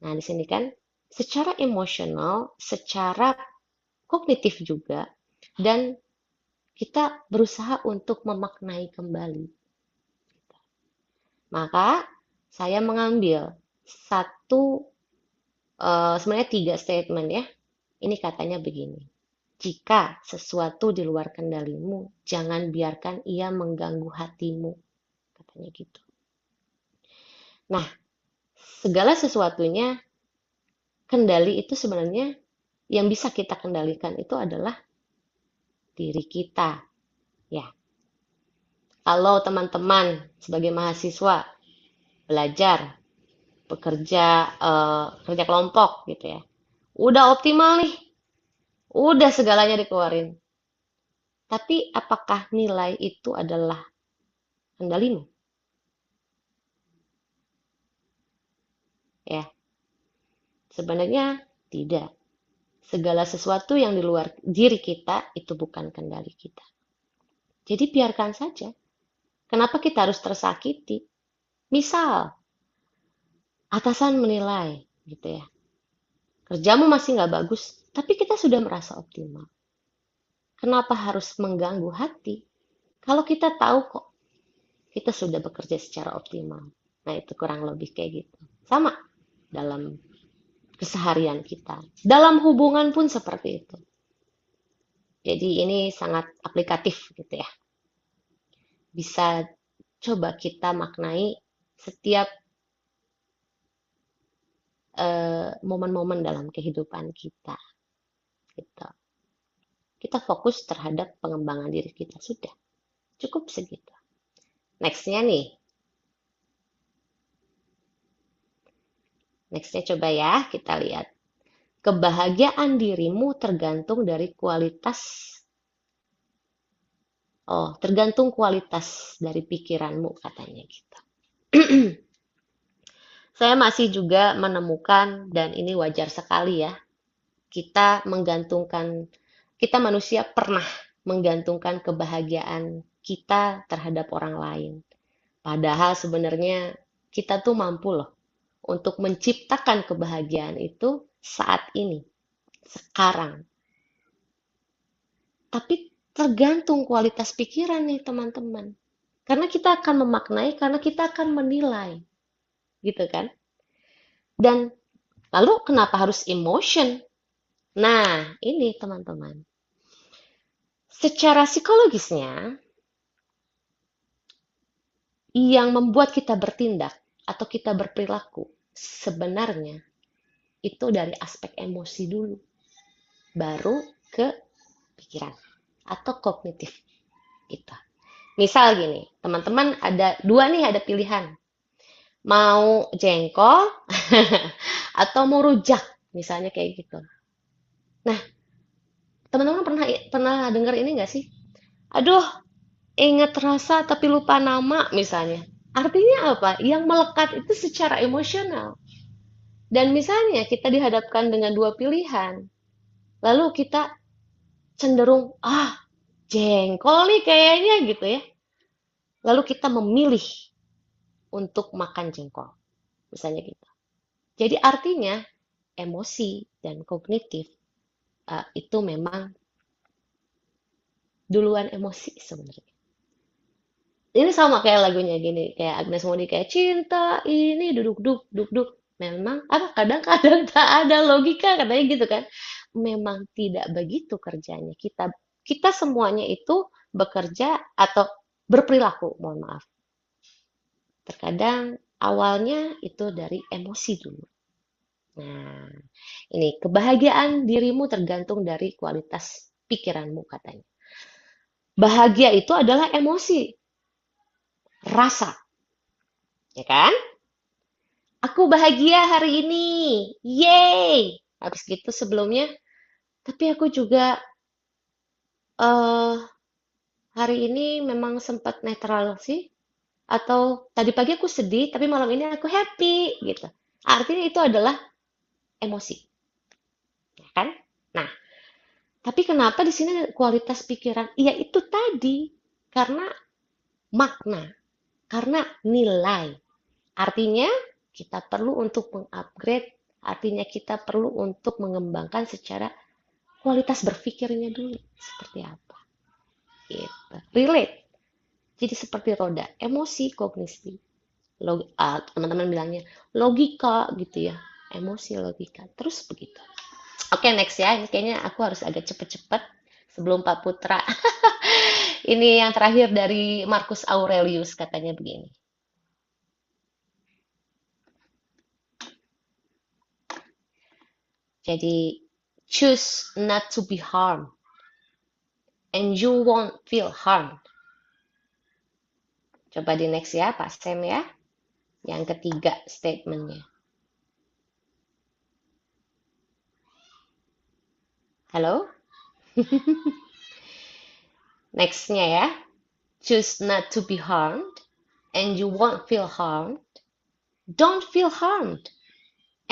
[SPEAKER 2] Nah, di sini kan secara emosional, secara kognitif juga, dan kita berusaha untuk memaknai kembali. Maka saya mengambil satu, sebenarnya tiga statement ya. Ini katanya begini. Jika sesuatu di luar kendalimu, jangan biarkan ia mengganggu hatimu. Katanya gitu. Nah, segala sesuatunya, kendali itu sebenarnya yang bisa kita kendalikan itu adalah diri kita. Ya, kalau teman-teman sebagai mahasiswa belajar, bekerja, kerja kelompok gitu ya, udah optimal nih, udah segalanya dikeluarin. Tapi apakah nilai itu adalah kendalimu? Ya, sebenarnya tidak. Segala sesuatu yang di luar diri kita itu bukan kendali kita. Jadi biarkan saja. Kenapa kita harus tersakiti? Misal, atasan menilai gitu ya. Kerjamu masih nggak bagus, tapi kita sudah merasa optimal. Kenapa harus mengganggu hati? Kalau kita tahu kok, kita sudah bekerja secara optimal. Nah, itu kurang lebih kayak gitu. Sama dalam keseharian kita. Dalam hubungan pun seperti itu. Jadi ini sangat aplikatif gitu ya. Bisa coba kita maknai setiap momen-momen dalam kehidupan kita. Gitu. Kita fokus terhadap pengembangan diri kita. Sudah, cukup segitu. Nextnya nih. Nextnya coba ya, kita lihat. Kebahagiaan dirimu tergantung dari tergantung kualitas dari pikiranmu, katanya gitu. Saya masih juga menemukan, dan ini wajar sekali ya, kita manusia pernah menggantungkan kebahagiaan kita terhadap orang lain. Padahal sebenarnya kita tuh mampu loh untuk menciptakan kebahagiaan itu saat ini, sekarang. Tapi tergantung kualitas pikiran nih teman-teman. Karena kita akan memaknai, karena kita akan menilai. Gitu kan? Dan lalu kenapa harus emotion? Nah, ini teman-teman. Secara psikologisnya, yang membuat kita bertindak atau kita berperilaku sebenarnya itu dari aspek emosi dulu. Baru ke pikiran atau kognitif. Gitu. Misal gini, teman-teman ada pilihan. Mau jengkol atau mau rujak, misalnya kayak gitu. Nah, teman-teman pernah dengar ini nggak sih? Aduh, ingat rasa tapi lupa nama, misalnya. Artinya apa? Yang melekat itu secara emosional. Dan misalnya kita dihadapkan dengan dua pilihan, lalu kita cenderung, jengkol nih kayaknya gitu ya. Lalu kita memilih untuk makan jengkol, misalnya gitu. Jadi artinya emosi dan kognitif itu memang duluan emosi sebenarnya. Ini sama kayak lagunya gini, kayak Agnes Monica, kayak cinta ini duduk. Memang kadang-kadang tak ada logika, katanya gitu kan. Memang tidak begitu kerjanya. Kita semuanya itu bekerja atau berperilaku, mohon maaf. Terkadang awalnya itu dari emosi dulu. Nah, ini kebahagiaan dirimu tergantung dari kualitas pikiranmu, katanya. Bahagia itu adalah emosi, rasa. Ya kan? Aku bahagia hari ini. Yeay! Habis gitu sebelumnya, tapi aku juga hari ini memang sempat netral sih. Atau tadi pagi aku sedih, tapi malam ini aku happy gitu. Artinya itu adalah emosi. Ya kan? Nah, tapi kenapa di sini kualitas pikiran? Ya itu tadi, karena makna, karena nilai. Artinya kita perlu untuk mengupgrade, artinya kita perlu untuk mengembangkan secara kualitas berpikirnya dulu. Seperti apa? Gitu. Relate. Jadi seperti roda, emosi, kognisi. Teman-teman bilangnya logika gitu ya. Emosi, logika. Terus begitu. Oke, next ya. Ini kayaknya aku harus agak cepet-cepet sebelum Pak Putra. Ini yang terakhir dari Marcus Aurelius, katanya begini. Jadi, choose not to be harmed, and you won't feel harmed. Coba di next ya, Pak Sam ya. Yang ketiga statementnya. Halo? Nextnya ya. Choose not to be harmed, and you won't feel harmed. Don't feel harmed,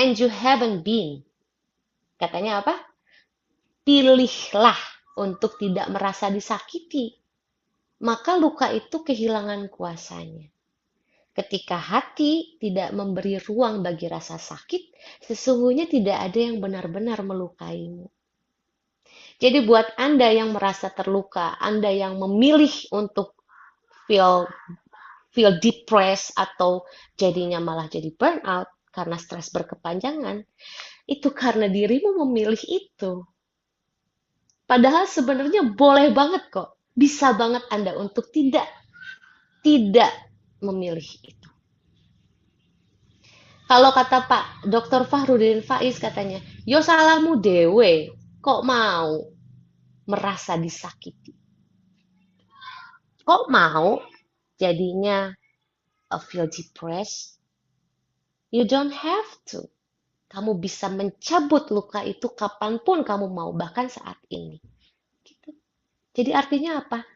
[SPEAKER 2] and you haven't been. Katanya apa? Pilihlah untuk tidak merasa disakiti. Maka luka itu kehilangan kuasanya. Ketika hati tidak memberi ruang bagi rasa sakit, sesungguhnya tidak ada yang benar-benar melukaimu. Jadi buat Anda yang merasa terluka, Anda yang memilih untuk feel depressed atau jadinya malah jadi burnout karena stres berkepanjangan, itu karena dirimu memilih itu. Padahal sebenarnya boleh banget kok, bisa banget Anda untuk tidak memilih itu. Kalau kata Pak Dr. Fahrudin Faiz katanya, yo salahmu dewe, kok mau merasa disakiti? Kok mau jadinya feel depressed? You don't have to. Kamu bisa mencabut luka itu kapanpun kamu mau, bahkan saat ini. Gitu. Jadi artinya apa?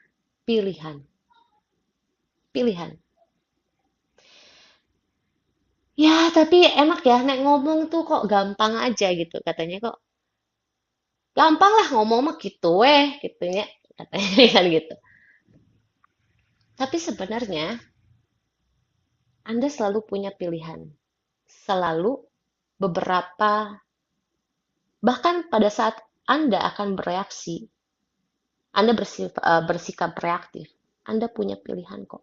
[SPEAKER 2] Pilihan. Pilihan. Ya, tapi enak ya, nek ngomong tuh kok gampang aja gitu. Katanya kok gampang lah ngomong mah gitu gitu ya. Katanya kan gitu. Tapi sebenarnya Anda selalu punya pilihan. Selalu beberapa, bahkan pada saat Anda akan bereaksi, Anda bersikap reaktif, Anda punya pilihan kok.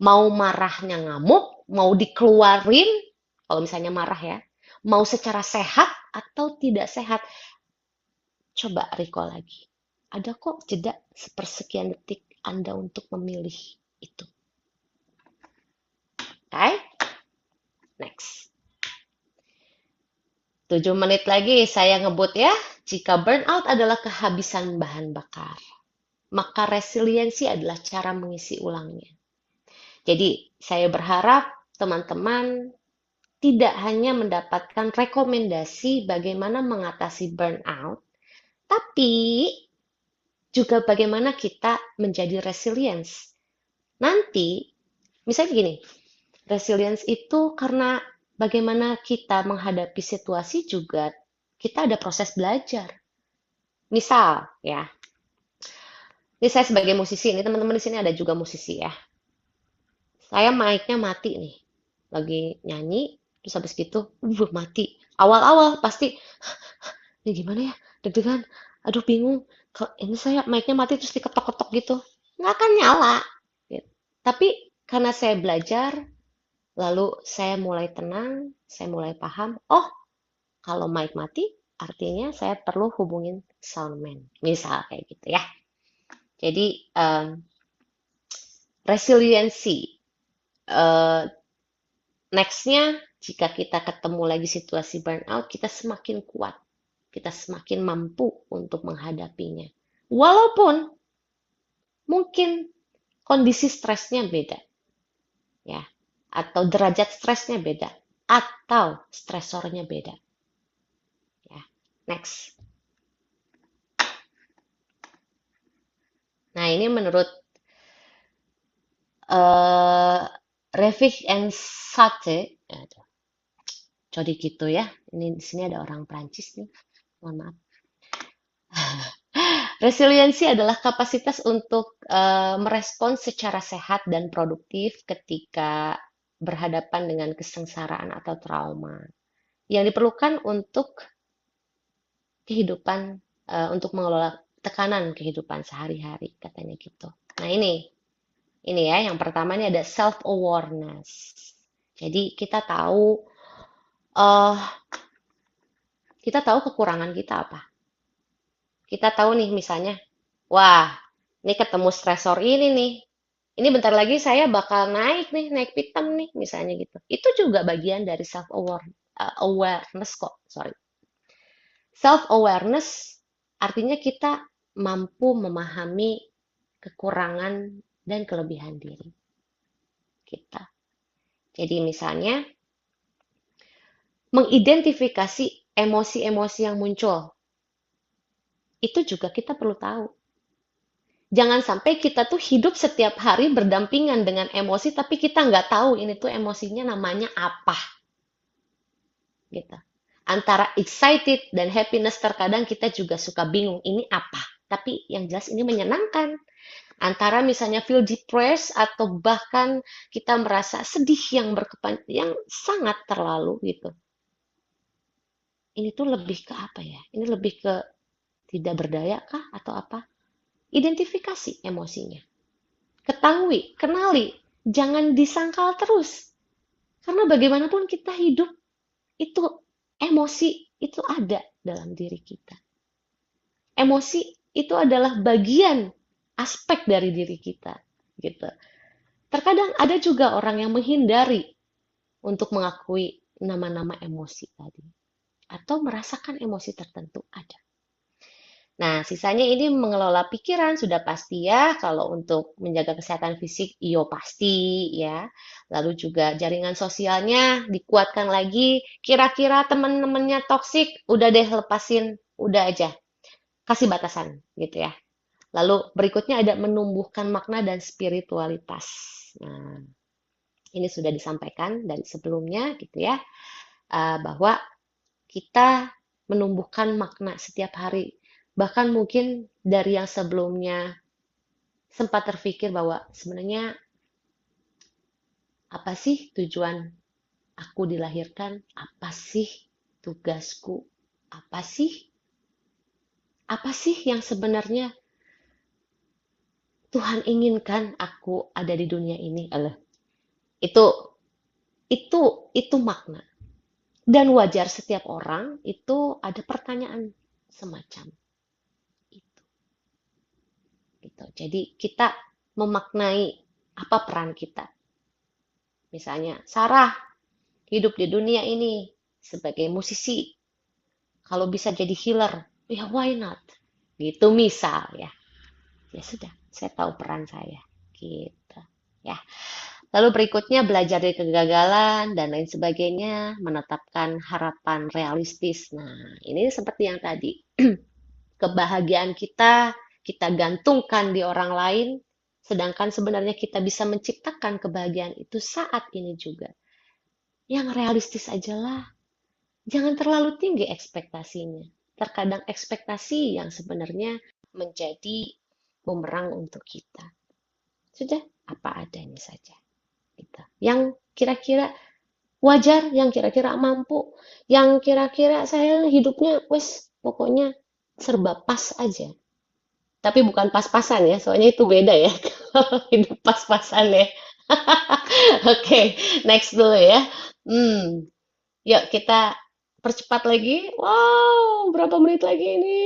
[SPEAKER 2] Mau marahnya ngamuk, mau dikeluarin, kalau misalnya marah ya, mau secara sehat atau tidak sehat, coba recall lagi. Ada kok jeda sepersekian detik Anda untuk memilih itu. Oke? Next. 7 menit lagi saya ngebut ya. Jika burnout adalah kehabisan bahan bakar, maka resiliensi adalah cara mengisi ulangnya. Jadi, saya berharap teman-teman tidak hanya mendapatkan rekomendasi bagaimana mengatasi burnout, tapi juga bagaimana kita menjadi resilience. Nanti, misalnya gini, resilience itu karena bagaimana kita menghadapi situasi juga kita ada proses belajar. Misal, ya, ini saya sebagai musisi, ini teman-teman di sini ada juga musisi ya. Saya mic-nya mati nih, lagi nyanyi, terus habis gitu, mati. Awal-awal pasti, ini gimana ya, deg-degan, aduh bingung, ini saya mic-nya mati terus diketok-ketok gitu, nggak akan nyala. Gitu. Tapi karena saya belajar, lalu saya mulai tenang, saya mulai paham, oh kalau mic mati, artinya saya perlu hubungin soundman, misal kayak gitu ya. Jadi, resiliensi. Next-nya, jika kita ketemu lagi situasi burnout, kita semakin kuat. Kita semakin mampu untuk menghadapinya. Walaupun mungkin kondisi stresnya beda. Ya, atau derajat stresnya beda. Atau stresornya beda. Ya, next. Nah, ini menurut Revich and Sate, jadi gitu ya. Ini di sini ada orang Prancis nih. Mohon maaf. Resiliensi adalah kapasitas untuk merespons secara sehat dan produktif ketika berhadapan dengan kesengsaraan atau trauma yang diperlukan untuk kehidupan, untuk mengelola tekanan kehidupan sehari-hari, katanya gitu. Nah ini ya, yang pertama ini ada self awareness. Jadi kita tahu kekurangan kita apa. Kita tahu nih misalnya, wah, ini ketemu stresor ini nih. Ini bentar lagi saya bakal naik nih, naik pitam nih, misalnya gitu. Itu juga bagian dari awareness kok, sorry. Self awareness artinya kita mampu memahami kekurangan dan kelebihan diri kita. Jadi misalnya mengidentifikasi emosi-emosi yang muncul. Itu juga kita perlu tahu. Jangan sampai kita tuh hidup setiap hari berdampingan dengan emosi, tapi kita nggak tahu ini tuh emosinya namanya apa. Gitu. Antara excited dan happiness terkadang kita juga suka bingung, ini apa. Tapi yang jelas ini menyenangkan. Antara misalnya feel depressed atau bahkan kita merasa sedih yang sangat terlalu gitu. Ini tuh lebih ke apa ya? Ini lebih ke tidak berdaya kah atau apa? Identifikasi emosinya. Ketahui, kenali, jangan disangkal terus. Karena bagaimanapun kita hidup, itu emosi itu ada dalam diri kita. Emosi itu adalah bagian aspek dari diri kita, gitu. Terkadang ada juga orang yang menghindari untuk mengakui nama-nama emosi tadi atau merasakan emosi tertentu ada. Nah, sisanya ini mengelola pikiran sudah pasti ya. Kalau untuk menjaga kesehatan fisik, iyo pasti ya. Lalu juga jaringan sosialnya dikuatkan lagi. Kira-kira teman-temannya toksik, udah deh lepasin, udah aja. Kasih batasan gitu ya. Lalu berikutnya ada menumbuhkan makna dan spiritualitas. Nah, ini sudah disampaikan dari sebelumnya gitu ya, bahwa kita menumbuhkan makna setiap hari. Bahkan mungkin dari yang sebelumnya sempat terpikir bahwa sebenarnya apa sih tujuan aku dilahirkan? Apa sih tugasku? Apa sih? Apa sih yang sebenarnya Tuhan inginkan aku ada di dunia ini? Alah, itu itu makna. Dan wajar setiap orang itu ada pertanyaan semacam itu. Gitu. Jadi kita memaknai apa peran kita. Misalnya, Sarah hidup di dunia ini sebagai musisi. Kalau bisa jadi healer, ya why not? Gitu misal ya. Ya sudah, saya tahu peran saya. Gitu. Ya. Lalu berikutnya belajar dari kegagalan dan lain sebagainya, menetapkan harapan realistis. Nah, ini seperti yang tadi. Kebahagiaan kita gantungkan di orang lain, sedangkan sebenarnya kita bisa menciptakan kebahagiaan itu saat ini juga. Yang realistis aja lah. Jangan terlalu tinggi ekspektasinya. Terkadang ekspektasi yang sebenarnya menjadi bumerang untuk kita. Sudah, apa adanya saja. Gitu. Yang kira-kira wajar, yang kira-kira mampu, yang kira-kira saya hidupnya, wes pokoknya serba pas aja. Tapi bukan pas-pasan ya, soalnya itu beda ya. Kalau hidup pas-pasan ya. Oke, next dulu ya. Yuk kita percepat lagi. Wow, berapa menit lagi ini?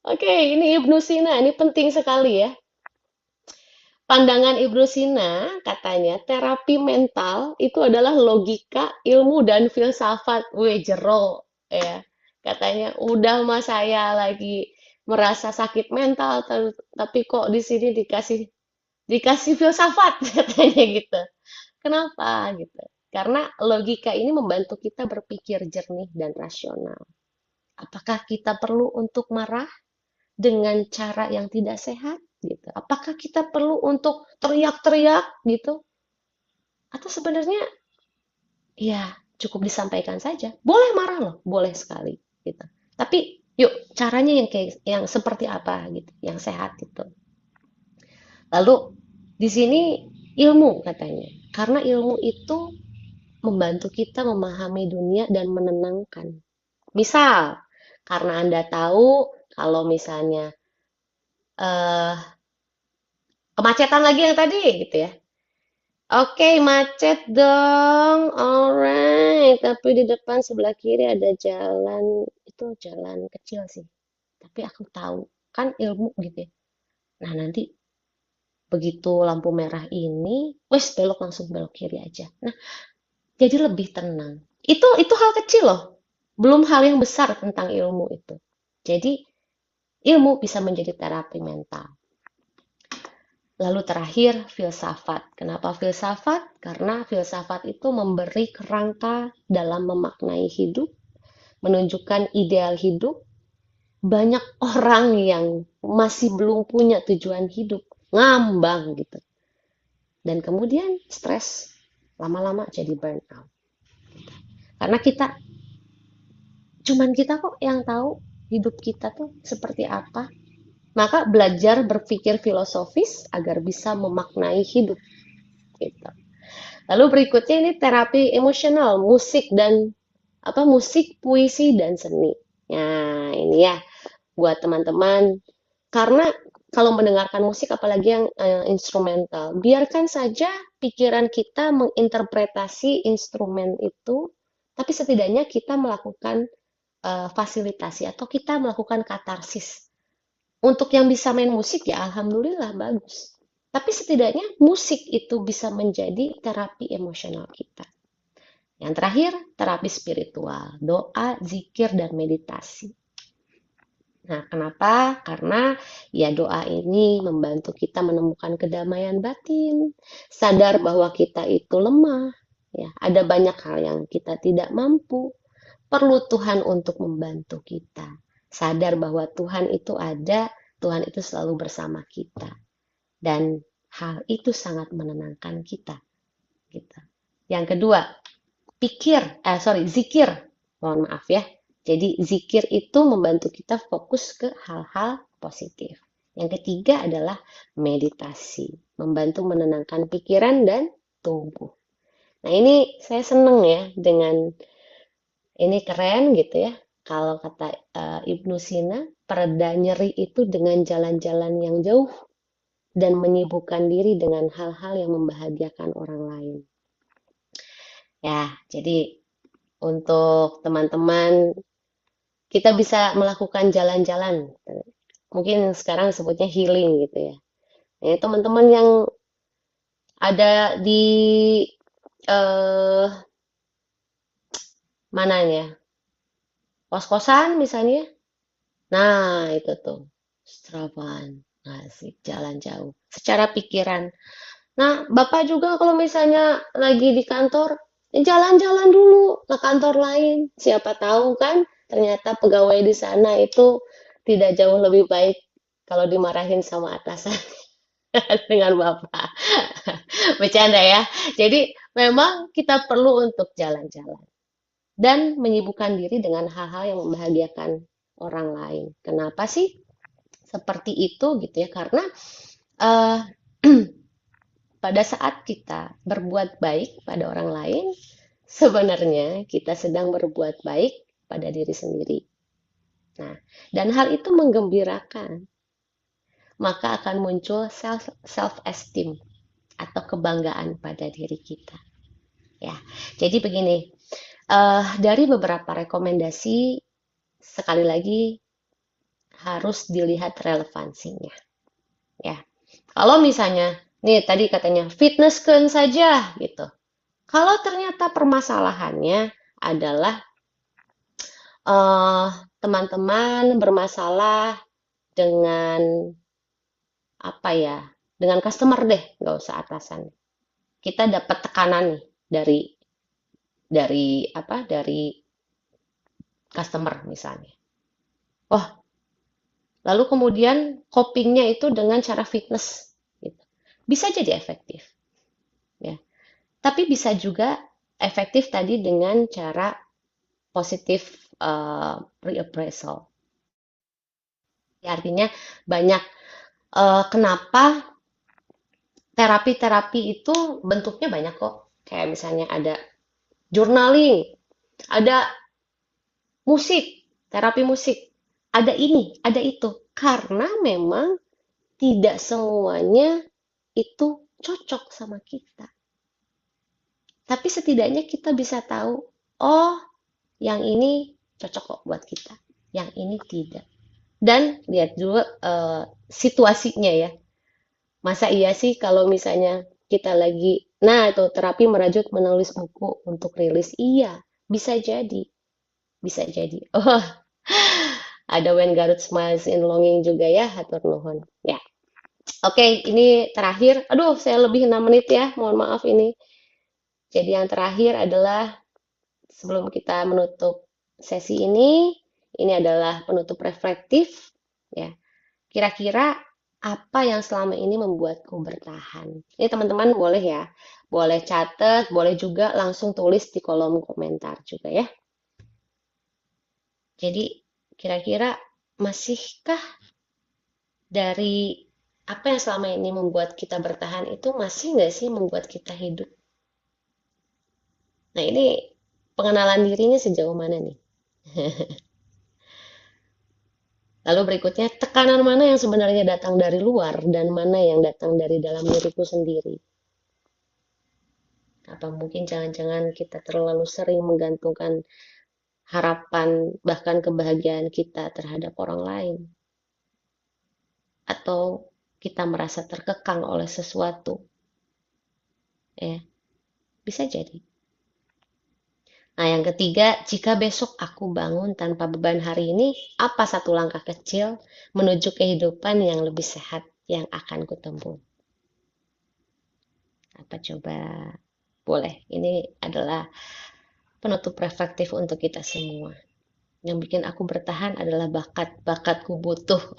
[SPEAKER 2] Oke, ini Ibnu Sina, ini penting sekali ya. Pandangan Ibnu Sina katanya terapi mental itu adalah logika, ilmu, dan filsafat. Weh, jero ya. Katanya udah mah saya lagi merasa sakit mental, tapi kok di sini dikasih filsafat katanya gitu. Kenapa gitu? Karena logika ini membantu kita berpikir jernih dan rasional. Apakah kita perlu untuk marah dengan cara yang tidak sehat gitu? Apakah kita perlu untuk teriak-teriak gitu? Atau sebenarnya ya cukup disampaikan saja. Boleh marah loh, boleh sekali gitu. Tapi yuk caranya yang seperti apa gitu, yang sehat gitu. Lalu di sini ilmu katanya. Karena ilmu itu membantu kita memahami dunia dan menenangkan. Misal, karena Anda tahu kalau misalnya eh kemacetan lagi yang tadi gitu ya. Oke, macet dong. Alright, tapi di depan sebelah kiri ada jalan, itu jalan kecil sih. Tapi aku tahu, kan ilmu gitu ya. Nah, nanti begitu lampu merah ini, wes belok langsung belok kiri aja. Nah, jadi lebih tenang. Itu hal kecil loh. Belum hal yang besar tentang ilmu itu. Jadi, ilmu bisa menjadi terapi mental. Lalu terakhir, filsafat. Kenapa filsafat? Karena filsafat itu memberi kerangka dalam memaknai hidup, menunjukkan ideal hidup. Banyak orang yang masih belum punya tujuan hidup, ngambang gitu. Dan kemudian stres, lama-lama jadi burnout. Karena cuman kita kok yang tahu hidup kita tuh seperti apa. Maka belajar berpikir filosofis agar bisa memaknai hidup. Gitu. Lalu berikutnya ini terapi emosional, musik, puisi, dan seni. Nah, ini ya buat teman-teman. Karena kalau mendengarkan musik, apalagi yang instrumental, biarkan saja pikiran kita menginterpretasi instrumen itu, tapi setidaknya kita melakukan fasilitasi atau kita melakukan katarsis. Untuk yang bisa main musik ya alhamdulillah bagus. Tapi setidaknya musik itu bisa menjadi terapi emosional kita. Yang terakhir, terapi spiritual, doa, zikir, dan meditasi. Nah, kenapa? Karena ya doa ini membantu kita menemukan kedamaian batin, sadar bahwa kita itu lemah, ya, ada banyak hal yang kita tidak mampu, perlu Tuhan untuk membantu kita. Sadar bahwa Tuhan itu ada, Tuhan itu selalu bersama kita. Dan hal itu sangat menenangkan kita, gitu. Yang kedua, zikir. Mohon maaf ya. Jadi zikir itu membantu kita fokus ke hal-hal positif. Yang ketiga adalah meditasi, membantu menenangkan pikiran dan tubuh. Nah, ini saya seneng ya dengan ini keren gitu ya. Kalau kata Ibnu Sina, pereda nyeri itu dengan jalan-jalan yang jauh dan menyibukkan diri dengan hal-hal yang membahagiakan orang lain. Ya, jadi untuk teman-teman, kita bisa melakukan jalan-jalan. Mungkin sekarang sebutnya healing gitu ya. Nah, teman-teman yang ada di eh mana ya? Kos-kosan misalnya. Nah, itu tuh. Strapan. Asik, jalan jauh. Secara pikiran. Nah, Bapak juga kalau misalnya lagi di kantor, jalan-jalan dulu ke kantor lain. Siapa tahu kan, ternyata pegawai di sana itu tidak jauh lebih baik kalau dimarahin sama atasan dengan Bapak. Bercanda ya. Jadi, memang kita perlu untuk jalan-jalan dan menyibukkan diri dengan hal-hal yang membahagiakan orang lain. Kenapa sih seperti itu gitu ya? Karena eh, pada saat kita berbuat baik pada orang lain, sebenarnya kita sedang berbuat baik pada diri sendiri. Nah, dan hal itu menggembirakan, maka akan muncul self esteem atau kebanggaan pada diri kita. Ya, jadi begini, dari beberapa rekomendasi, sekali lagi harus dilihat relevansinya. Ya, kalau misalnya, nih tadi katanya fitnesskan saja gitu. Kalau ternyata permasalahannya adalah eh, teman-teman bermasalah dengan apa ya, dengan customer deh, nggak usah atasan. Kita dapat tekanan nih dari customer misalnya. Wah, lalu kemudian copingnya itu dengan cara fitness, gitu. Bisa jadi efektif, ya. Tapi bisa juga efektif tadi dengan cara positif reappraisal. Ya, artinya banyak kenapa terapi-terapi itu bentuknya banyak kok. Kayak misalnya ada journaling, ada musik, terapi musik, ada ini, ada itu. Karena memang tidak semuanya itu cocok sama kita. Tapi setidaknya kita bisa tahu, oh, yang ini cocok kok buat kita, yang ini tidak. Dan lihat juga situasinya ya. Masa iya sih kalau misalnya kita lagi, nah itu terapi merajut menulis buku untuk rilis. Iya, bisa jadi. Bisa jadi. Oh, ada When Garut Smiles in Longing juga ya, hatur nuhun. Ya, oke, ini terakhir. Aduh, saya lebih 6 menit ya, mohon maaf ini. Jadi yang terakhir adalah sebelum kita menutup sesi ini adalah penutup reflektif. Ya, kira-kira apa yang selama ini membuatku bertahan? Ini teman-teman boleh ya, boleh catat, boleh juga langsung tulis di kolom komentar juga ya. Jadi kira-kira masihkah dari apa yang selama ini membuat kita bertahan itu masih nggak sih membuat kita hidup? Nah, ini pengenalan dirinya sejauh mana nih? Lalu berikutnya, tekanan mana yang sebenarnya datang dari luar dan mana yang datang dari dalam diriku sendiri? Apa mungkin jangan-jangan kita terlalu sering menggantungkan harapan bahkan kebahagiaan kita terhadap orang lain? Atau kita merasa terkekang oleh sesuatu, ya, bisa jadi. Nah, yang ketiga, jika besok aku bangun tanpa beban hari ini, apa satu langkah kecil menuju kehidupan yang lebih sehat yang akan kutempuh? Apa coba? Boleh. Ini adalah penutup reflektif untuk kita semua. Yang bikin aku bertahan adalah bakatku butuh.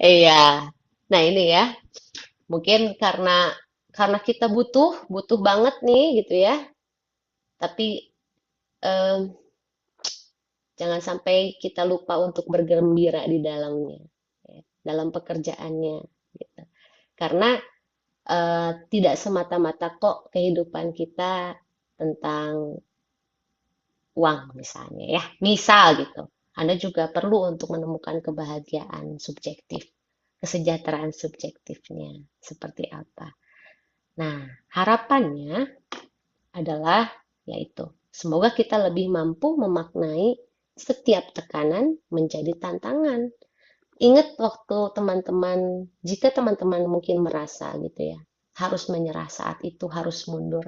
[SPEAKER 2] Iya. Nah, ini ya. Mungkin karena kita butuh banget nih gitu ya. Tapi em, jangan sampai kita lupa untuk bergembira di dalamnya, ya, dalam pekerjaannya, gitu. Karena tidak semata-mata kok kehidupan kita tentang uang misalnya ya. Misal gitu. Anda juga perlu untuk menemukan kebahagiaan subjektif, kesejahteraan subjektifnya seperti apa. Nah, harapannya adalah yaitu semoga kita lebih mampu memaknai setiap tekanan menjadi tantangan. Ingat waktu teman-teman, jika teman-teman mungkin merasa gitu ya, harus menyerah saat itu, harus mundur.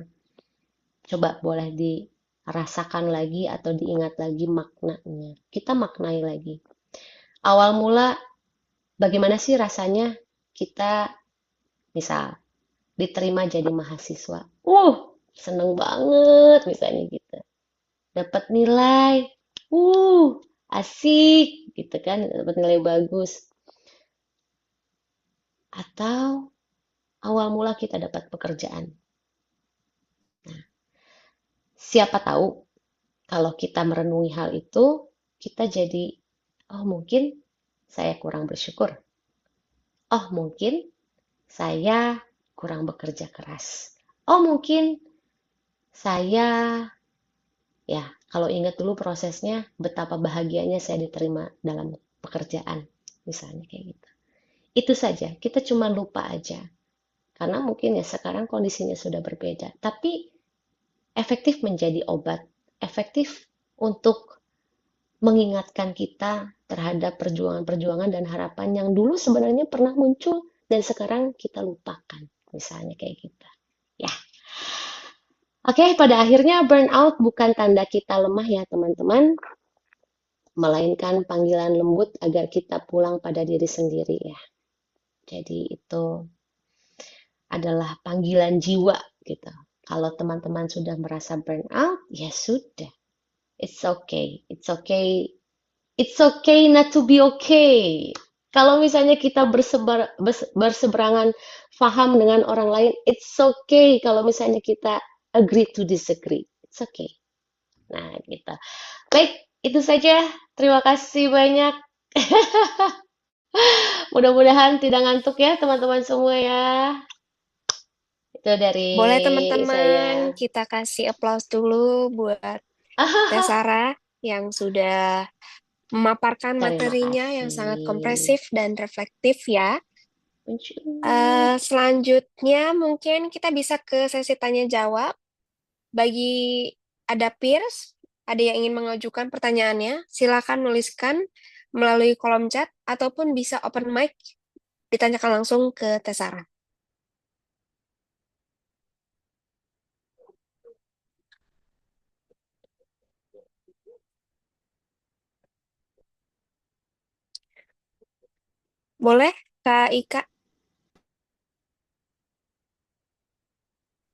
[SPEAKER 2] Coba boleh dirasakan lagi atau diingat lagi maknanya. Kita maknai lagi. Awal mula, bagaimana sih rasanya kita, misal, diterima jadi mahasiswa? Seneng banget misalnya gitu. Dapat nilai, asik gitu kan, dapat nilai bagus. Atau awal mula kita dapat pekerjaan. Nah, siapa tahu kalau kita merenungi hal itu, kita jadi, oh mungkin saya kurang bersyukur. Oh mungkin saya kurang bekerja keras. Oh mungkin saya, ya kalau ingat dulu prosesnya, betapa bahagianya saya diterima dalam pekerjaan. Misalnya kayak gitu. Itu saja, kita cuma lupa aja. Karena mungkin ya sekarang kondisinya sudah berbeda. Tapi efektif menjadi obat, efektif untuk mengingatkan kita terhadap perjuangan-perjuangan dan harapan yang dulu sebenarnya pernah muncul dan sekarang kita lupakan, misalnya kayak gitu. Ya, oke, pada akhirnya burnout bukan tanda kita lemah ya teman-teman, melainkan panggilan lembut agar kita pulang pada diri sendiri ya. Jadi itu adalah panggilan jiwa gitu. Kalau teman-teman sudah merasa burnout, ya sudah. It's okay. It's okay. It's okay not to be okay. Kalau misalnya kita berseberangan faham dengan orang lain, it's okay kalau misalnya kita agree to disagree. It's okay. Nah, gitu. Baik, itu saja. Terima kasih banyak. Mudah-mudahan tidak ngantuk ya teman-teman semua ya. Itu dari
[SPEAKER 1] Boleh teman-teman,
[SPEAKER 2] saya.
[SPEAKER 1] kita kasih applause dulu buat Teh Sarah yang sudah memaparkan
[SPEAKER 2] Terima
[SPEAKER 1] materinya yang sangat
[SPEAKER 2] kasih.
[SPEAKER 1] kompresif dan reflektif ya.
[SPEAKER 2] Bonjour.
[SPEAKER 1] Selanjutnya mungkin kita bisa ke sesi tanya jawab. Bagi ada peers, ada yang ingin mengajukan pertanyaannya, silakan nuliskan melalui kolom chat ataupun bisa open mic ditanyakan langsung ke Teh Sarah. Boleh, Kak Ika?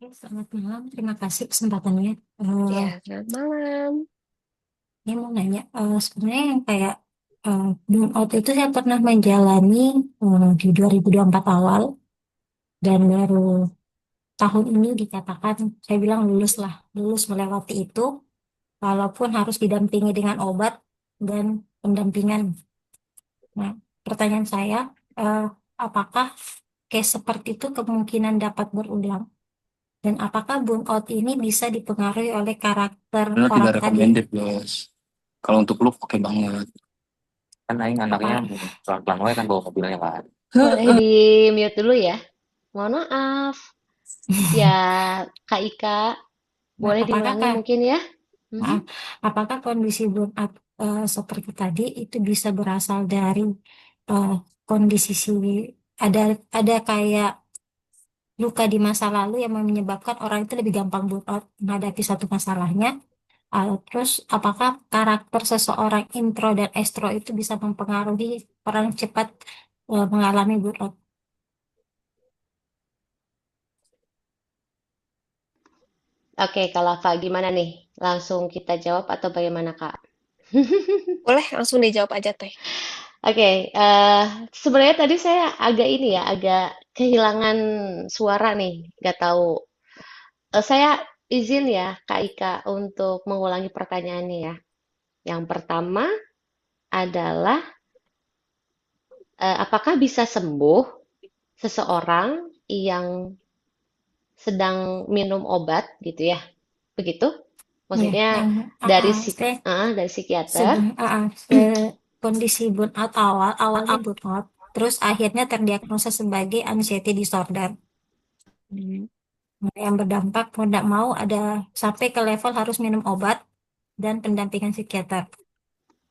[SPEAKER 4] Selamat malam, terima kasih kesempatannya.
[SPEAKER 1] Ya, selamat malam.
[SPEAKER 4] Ini mau nanya, sebenarnya yang kayak burnout itu saya pernah menjalani di 2024 awal, dan baru tahun ini dikatakan, saya bilang lulus melewati itu, walaupun harus didampingi dengan obat dan pendampingan. Nah, pertanyaan saya, apakah case seperti itu kemungkinan dapat berulang? Dan apakah burnout ini bisa dipengaruhi oleh karakter
[SPEAKER 3] Benar tidak
[SPEAKER 4] orang tadi?
[SPEAKER 3] recommended, guys. Kalau untuk lu oke banget. Kan aing anaknya
[SPEAKER 4] Apa?
[SPEAKER 3] pelan-pelan wae kan bawa mobilnya kan.
[SPEAKER 2] Boleh di mute dulu ya. Mohon maaf. Ya, Kak Ika,
[SPEAKER 4] Nah,
[SPEAKER 2] boleh
[SPEAKER 4] apakah
[SPEAKER 2] diulangi mungkin ya?
[SPEAKER 4] nah, apakah kondisi burnout seperti tadi itu bisa berasal dari eh, kondisi ada kayak luka di masa lalu yang menyebabkan orang itu lebih gampang burn out menghadapi satu masalahnya. Terus apakah karakter seseorang intro dan ekstro itu bisa mempengaruhi orang cepat mengalami burnout?
[SPEAKER 2] Oke, Kak Lava, gimana nih? Langsung kita jawab atau bagaimana, Kak?
[SPEAKER 1] Boleh langsung dijawab aja, Teh.
[SPEAKER 2] Oke, sebenarnya tadi saya agak ini ya, agak kehilangan suara nih, nggak tahu. Saya izin ya, Kak Ika, untuk mengulangi pertanyaannya ya. Yang pertama adalah, apakah bisa sembuh seseorang yang sedang minum obat gitu ya? Begitu?
[SPEAKER 4] Ya,
[SPEAKER 2] Maksudnya
[SPEAKER 4] yang
[SPEAKER 2] dari psikiater.
[SPEAKER 4] sebelum kondisi burnout awalnya burnout, terus akhirnya terdiagnosa sebagai anxiety disorder.
[SPEAKER 1] Hmm.
[SPEAKER 4] Nah, yang berdampak mau tidak mau ada sampai ke level harus minum obat dan pendampingan psikiater.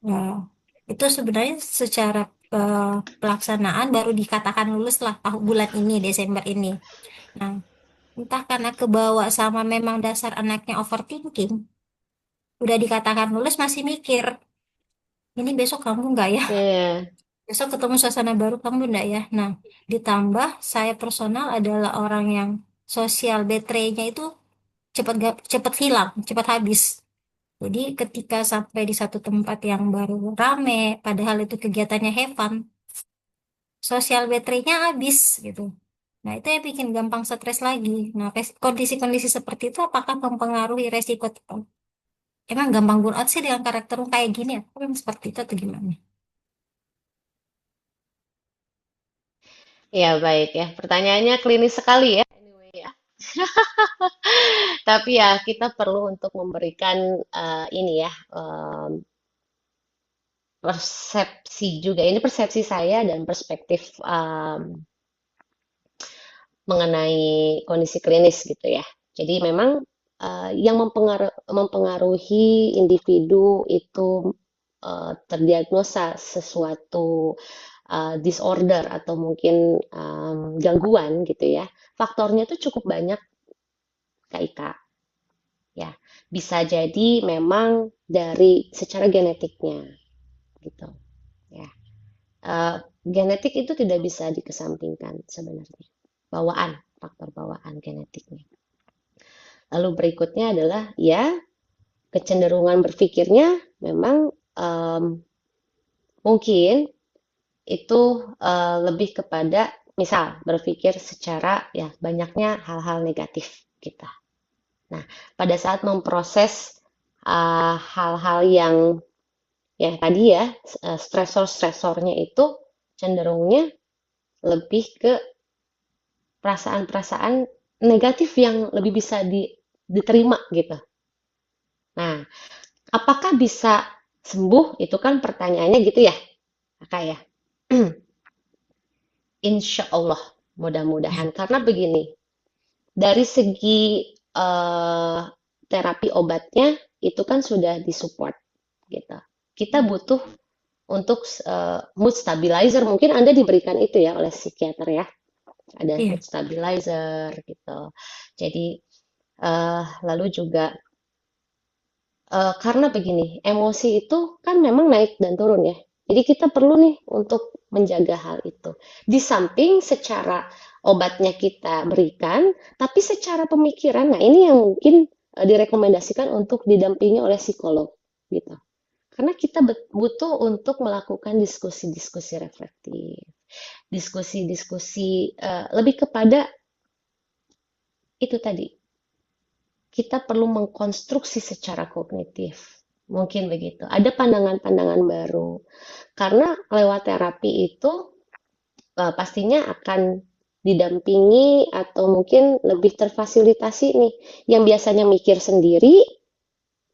[SPEAKER 4] Nah, itu sebenarnya secara eh, pelaksanaan baru dikatakan lulus lah bulan ini, Desember ini. Nah, entah karena kebawa sama memang dasar anaknya overthinking, udah dikatakan lulus masih mikir, ini besok kamu nggak ya?
[SPEAKER 2] Iya.
[SPEAKER 4] Besok ketemu suasana baru kamu nggak ya? Nah, ditambah saya personal adalah orang yang sosial baterainya itu cepat hilang, cepat habis. Jadi ketika sampai di satu tempat yang baru rame, padahal itu kegiatannya have fun, sosial baterainya habis gitu. Nah, itu yang bikin gampang stres lagi. Nah, kondisi-kondisi seperti itu apakah mempengaruhi resiko? Emang gampang burnout sih dengan karakter kayak gini ya? Emang seperti itu atau gimana?
[SPEAKER 2] Ya, baik ya. Pertanyaannya klinis sekali ya. Anyway ya. Tapi ya kita perlu untuk memberikan ini ya persepsi juga. Ini persepsi saya dan perspektif mengenai kondisi klinis gitu ya. Jadi memang yang mempengaruhi individu itu terdiagnosa sesuatu disorder atau mungkin gangguan gitu ya. Faktornya itu cukup banyak, Kak Ika. Ya, bisa jadi memang dari secara genetiknya gitu. Ya, genetik itu tidak bisa dikesampingkan sebenarnya. Bawaan, faktor bawaan genetiknya. Lalu berikutnya adalah ya kecenderungan berpikirnya memang mungkin itu lebih kepada misal berpikir secara ya banyaknya hal-hal negatif kita. Nah, pada saat memproses hal-hal yang ya tadi ya stresor-stresornya itu cenderungnya lebih ke perasaan-perasaan negatif yang lebih bisa diterima gitu. Nah, apakah bisa sembuh? Itu kan pertanyaannya gitu ya, Kakak ya. Insya Allah, mudah-mudahan. Karena begini, dari segi terapi obatnya itu kan sudah disupport gitu. Kita butuh untuk mood stabilizer. Mungkin Anda diberikan itu ya oleh psikiater ya. Ada
[SPEAKER 4] Iya,
[SPEAKER 2] mood stabilizer gitu. Jadi lalu juga karena begini, emosi itu kan memang naik dan turun ya. Jadi kita perlu nih untuk menjaga hal itu. Di samping secara obatnya kita berikan, tapi secara pemikiran, nah ini yang mungkin direkomendasikan untuk didampingi oleh psikolog gitu. Karena kita butuh untuk melakukan diskusi-diskusi reflektif, diskusi-diskusi lebih kepada itu tadi, kita perlu mengkonstruksi secara kognitif. Mungkin begitu. Ada pandangan-pandangan baru. Karena lewat terapi itu pastinya akan didampingi atau mungkin lebih terfasilitasi nih. Yang biasanya mikir sendiri,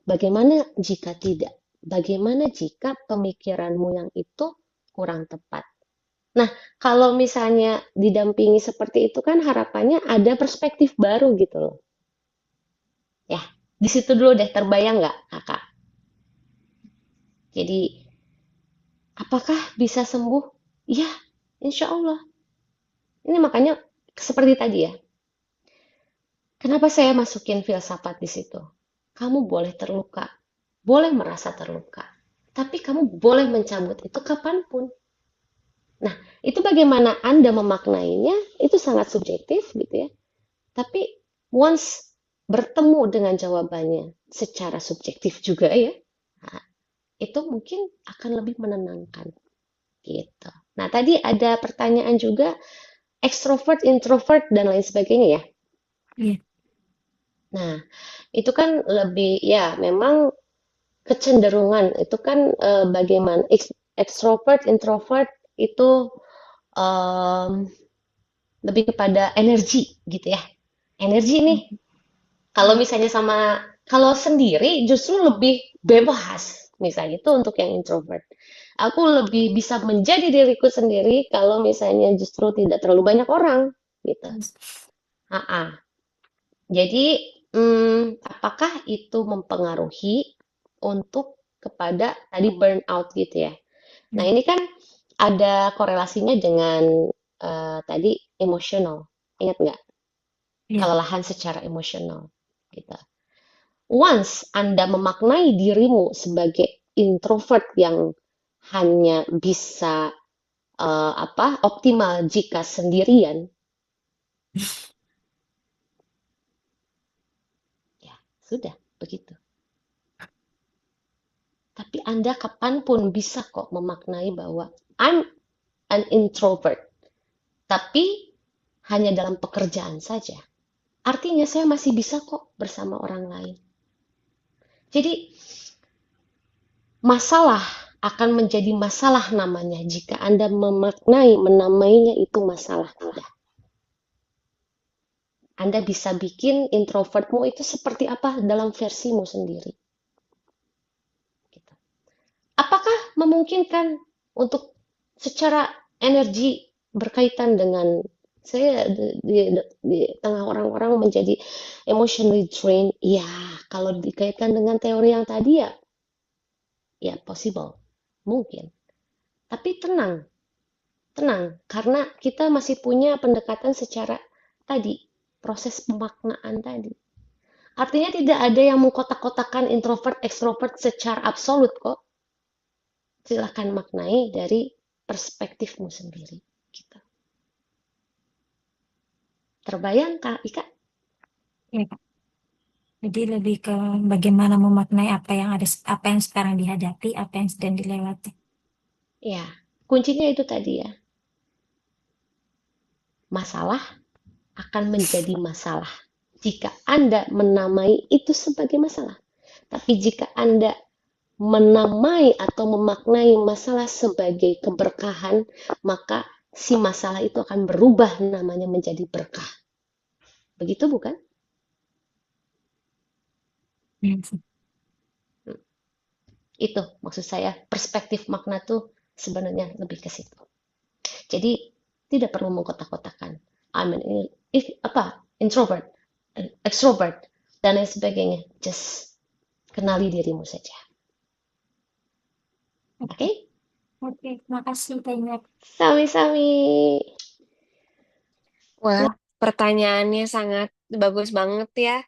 [SPEAKER 2] bagaimana jika tidak? Bagaimana jika pemikiranmu yang itu kurang tepat? Nah, kalau misalnya didampingi seperti itu kan harapannya ada perspektif baru gitu loh. Ya, di situ dulu deh terbayang nggak, Kakak? Jadi, apakah bisa sembuh? Iya, insya Allah. Ini makanya seperti tadi ya. Kenapa saya masukin filsafat di situ? Kamu boleh terluka, boleh merasa terluka, tapi kamu boleh mencabut itu kapanpun. Nah, itu bagaimana Anda memaknainya, itu sangat subjektif gitu ya. Tapi once bertemu dengan jawabannya secara subjektif juga ya, nah, itu mungkin akan lebih menenangkan gitu. Nah, tadi ada pertanyaan juga ekstrovert, introvert dan lain sebagainya ya.
[SPEAKER 4] Iya.
[SPEAKER 2] Nah, itu kan lebih ya memang kecenderungan itu kan bagaimana ekstrovert, introvert itu em, lebih kepada energi gitu ya. Energi nih. Kalau misalnya kalau sendiri justru lebih bebas. Misalnya itu untuk yang introvert. Aku lebih bisa menjadi diriku sendiri kalau misalnya justru tidak terlalu banyak orang gitu. Ah, jadi apakah itu mempengaruhi untuk kepada tadi burnout gitu ya? Nah ini kan ada korelasinya dengan tadi emosional. Ingat nggak?
[SPEAKER 4] Iya.
[SPEAKER 2] Kelelahan secara emosional. Gitu. Once Anda memaknai dirimu sebagai introvert yang hanya bisa optimal jika sendirian, ya sudah begitu. Tapi Anda kapanpun bisa kok memaknai bahwa I'm an introvert, tapi hanya dalam pekerjaan saja. Artinya saya masih bisa kok bersama orang lain. Jadi masalah akan menjadi masalah namanya jika Anda menamainya itu masalah. Udah. Anda bisa bikin introvertmu itu seperti apa dalam versimu sendiri. Gitu. Apakah memungkinkan untuk secara energi berkaitan dengan saya di tengah orang-orang menjadi emotionally drained? Ya, kalau dikaitkan dengan teori yang tadi ya possible, mungkin. Tapi tenang, tenang, karena kita masih punya pendekatan secara tadi, proses pemaknaan tadi. Artinya tidak ada yang mengkotak-kotakan introvert, ekstrovert secara absolut kok. Silahkan maknai dari perspektifmu sendiri. Gitu. Terbayang Kak Ika?
[SPEAKER 4] Iya, Kak. Jadi lebih ke bagaimana memaknai apa yang sekarang dihadapi, apa yang sedang dilewati.
[SPEAKER 2] Ya, kuncinya itu tadi ya. Masalah akan menjadi masalah jika Anda menamai itu sebagai masalah. Tapi jika Anda menamai atau memaknai masalah sebagai keberkahan, maka si masalah itu akan berubah namanya menjadi berkah. Begitu bukan?
[SPEAKER 4] Iya sih.
[SPEAKER 2] Itu maksud saya, perspektif makna tuh sebenarnya lebih ke situ. Jadi tidak perlu mengkotak-kotakan. I'm an introvert, extrovert, dan lain sebagainya. Just kenali dirimu saja. Oke?
[SPEAKER 4] Oke, makasih banyak.
[SPEAKER 2] Sami-sami.
[SPEAKER 1] Wah, pertanyaannya sangat bagus banget ya.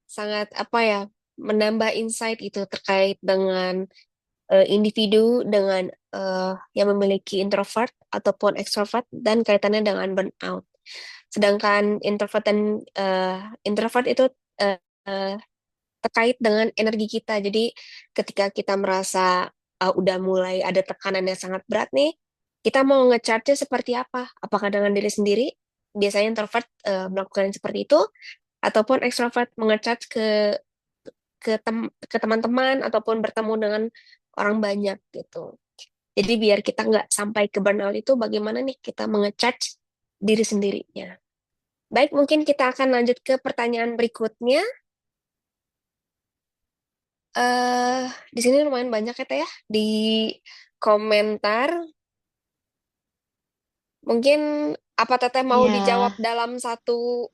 [SPEAKER 1] Sangat apa ya, menambah insight itu terkait dengan individu dengan yang memiliki introvert ataupun extrovert dan kaitannya dengan burnout. Sedangkan introvert itu eh, eh, terkait dengan energi kita. Jadi ketika kita merasa udah mulai ada tekanan yang sangat berat nih, kita mau nge-charge seperti apa? Apakah dengan diri sendiri? Biasanya introvert melakukan seperti itu, ataupun extrovert menge-charge ke teman-teman ataupun bertemu dengan orang banyak gitu. Jadi biar kita nggak sampai ke burnout itu, bagaimana nih kita menge-charge diri sendirinya. Baik, mungkin kita akan lanjut ke pertanyaan berikutnya. Di sini lumayan banyak ya, Teh, ya, di komentar. Mungkin apa Teteh mau dijawab
[SPEAKER 2] Ya,
[SPEAKER 1] dalam satu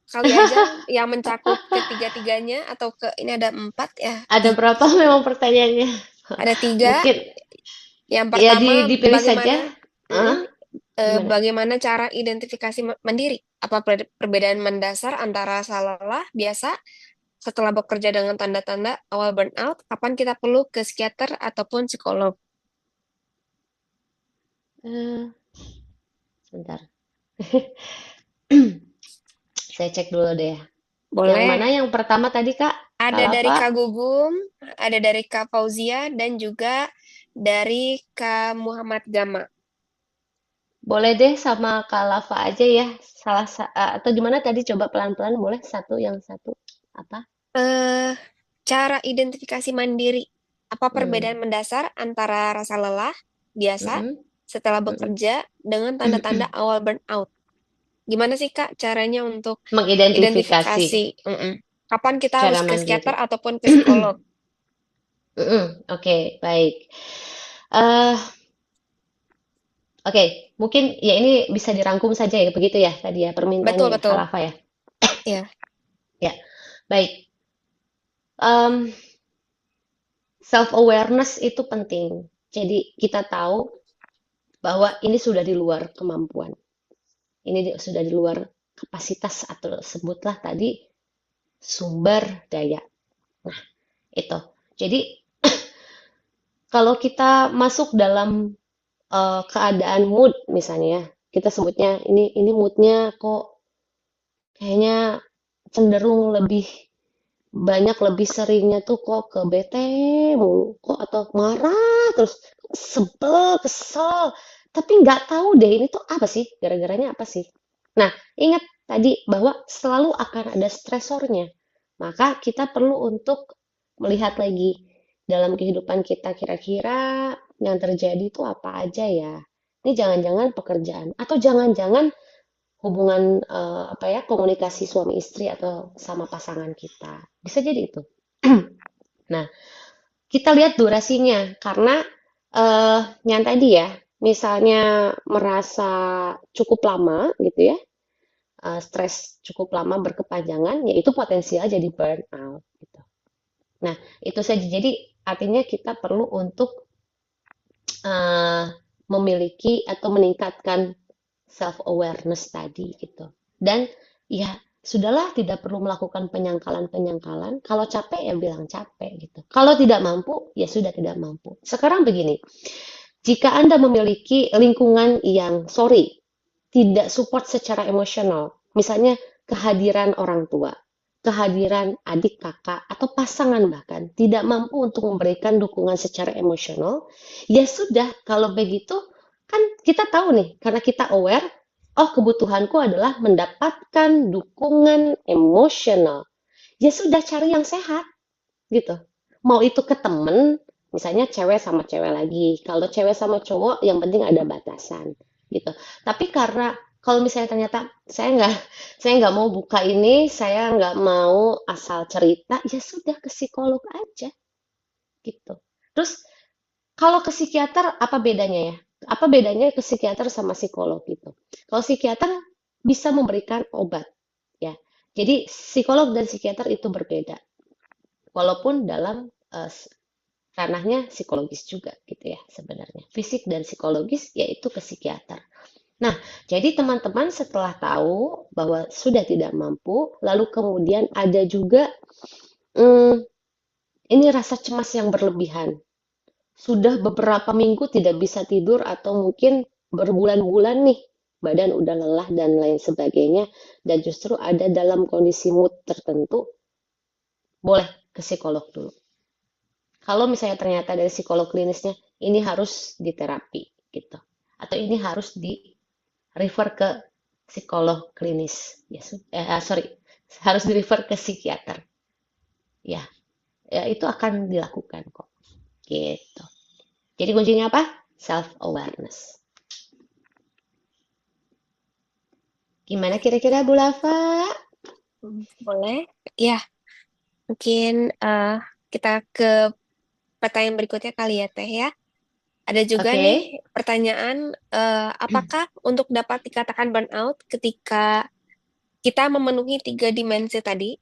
[SPEAKER 1] kali aja yang mencakup ketiga-tiganya, atau ini ada 4 ya?
[SPEAKER 2] ada berapa memang pertanyaannya?
[SPEAKER 1] Ada 3.
[SPEAKER 2] Mungkin
[SPEAKER 1] Yang
[SPEAKER 2] ya
[SPEAKER 1] pertama,
[SPEAKER 2] dipilih saja.
[SPEAKER 1] bagaimana Mm-mm.
[SPEAKER 2] Gimana?
[SPEAKER 1] Bagaimana cara identifikasi mandiri? Apa perbedaan mendasar antara rasa lelah biasa setelah bekerja dengan tanda-tanda awal burnout? Kapan kita perlu ke psikiater ataupun psikolog?
[SPEAKER 2] Eh, Sebentar. Saya cek dulu deh. Yang mana
[SPEAKER 1] Boleh.
[SPEAKER 2] yang pertama tadi, Kak?
[SPEAKER 1] Ada dari
[SPEAKER 2] Kalafa?
[SPEAKER 1] Kak Gugum, ada dari Kak Fauzia, dan juga dari Kak Muhammad Gama.
[SPEAKER 2] Boleh deh sama Kalafa aja ya. Atau gimana tadi? Coba pelan-pelan boleh yang satu. Apa?
[SPEAKER 1] Eh, Cara identifikasi mandiri. Apa
[SPEAKER 2] Hmm.
[SPEAKER 1] perbedaan mendasar antara rasa lelah biasa
[SPEAKER 2] Mm-mm.
[SPEAKER 1] setelah
[SPEAKER 2] Mm-mm.
[SPEAKER 1] bekerja dengan tanda-tanda awal burnout? Gimana sih Kak caranya untuk
[SPEAKER 2] Mengidentifikasi
[SPEAKER 1] identifikasi? Mm-mm. Kapan kita harus
[SPEAKER 2] secara
[SPEAKER 1] ke psikiater
[SPEAKER 2] mandiri.
[SPEAKER 1] ataupun ke psikolog?
[SPEAKER 2] Oke, baik. Eh, oke, mungkin ya ini bisa dirangkum saja ya, begitu ya tadi ya
[SPEAKER 1] Betul,
[SPEAKER 2] permintaannya ya,
[SPEAKER 1] betul.
[SPEAKER 2] Kalafa ya.
[SPEAKER 1] Ya,
[SPEAKER 2] Ya, baik. Self awareness itu penting. Jadi kita tahu bahwa ini sudah di luar kemampuan. Sudah di luar kapasitas atau sebutlah tadi sumber daya. Nah, itu. Jadi kalau kita masuk dalam keadaan mood misalnya ya, kita sebutnya ini moodnya kok kayaknya cenderung lebih seringnya tuh kok ke bete mulu kok atau marah terus sebel kesel tapi nggak tahu deh ini tuh apa sih gara-garanya apa sih. Nah, ingat tadi bahwa selalu akan ada stresornya, maka kita perlu untuk melihat lagi dalam kehidupan kita kira-kira yang terjadi itu apa aja ya. Ini jangan-jangan pekerjaan atau jangan-jangan hubungan apa ya komunikasi suami istri atau sama pasangan kita. Bisa jadi itu. Nah, kita lihat durasinya karena yang tadi ya, misalnya merasa cukup lama gitu ya, stres cukup lama berkepanjangan, yaitu potensial jadi burnout gitu. Nah, itu saja. Jadi artinya kita perlu untuk eh, memiliki atau meningkatkan self awareness tadi gitu. Dan ya sudahlah tidak perlu melakukan penyangkalan-penyangkalan. Kalau capek ya bilang capek gitu. Kalau tidak mampu ya sudah tidak mampu. Sekarang begini, jika Anda memiliki lingkungan yang tidak support secara emosional, misalnya kehadiran orang tua, kehadiran adik kakak atau pasangan bahkan tidak mampu untuk memberikan dukungan secara emosional, ya sudah kalau begitu kan kita tahu nih karena kita aware, oh kebutuhanku adalah mendapatkan dukungan emosional. Ya sudah cari yang sehat gitu. Mau itu ke temen, misalnya cewek sama cewek lagi. Kalau cewek sama cowok, yang penting ada batasan gitu. Tapi karena kalau misalnya ternyata saya nggak mau buka ini, saya nggak mau asal cerita, ya sudah ke psikolog aja gitu. Terus kalau ke psikiater apa bedanya ya? Apa bedanya ke psikiater sama psikolog gitu? Kalau psikiater bisa memberikan obat ya. Jadi psikolog dan psikiater itu berbeda. Walaupun dalam ranahnya psikologis juga gitu ya sebenarnya. Fisik dan psikologis yaitu ke psikiater. Nah, jadi teman-teman setelah tahu bahwa sudah tidak mampu, lalu kemudian ada juga hmm, ini rasa cemas yang berlebihan. Sudah beberapa minggu tidak bisa tidur atau mungkin berbulan-bulan nih badan udah lelah dan lain sebagainya dan justru ada dalam kondisi mood tertentu, boleh ke psikolog dulu. Kalau misalnya ternyata dari psikolog klinisnya ini harus diterapi gitu. Atau ini harus di refer ke psikolog klinis. Ya, sorry, harus di refer ke psikiater. Ya, ya itu akan dilakukan kok. Gitu. Jadi kuncinya apa? Self awareness. Gimana kira-kira Bu Lava?
[SPEAKER 1] boleh. Ya, mungkin kita ke pertanyaan berikutnya kali ya Teh ya. Ada juga
[SPEAKER 2] Oke.
[SPEAKER 1] nih pertanyaan, apakah untuk dapat dikatakan burnout ketika kita memenuhi 3 dimensi tadi?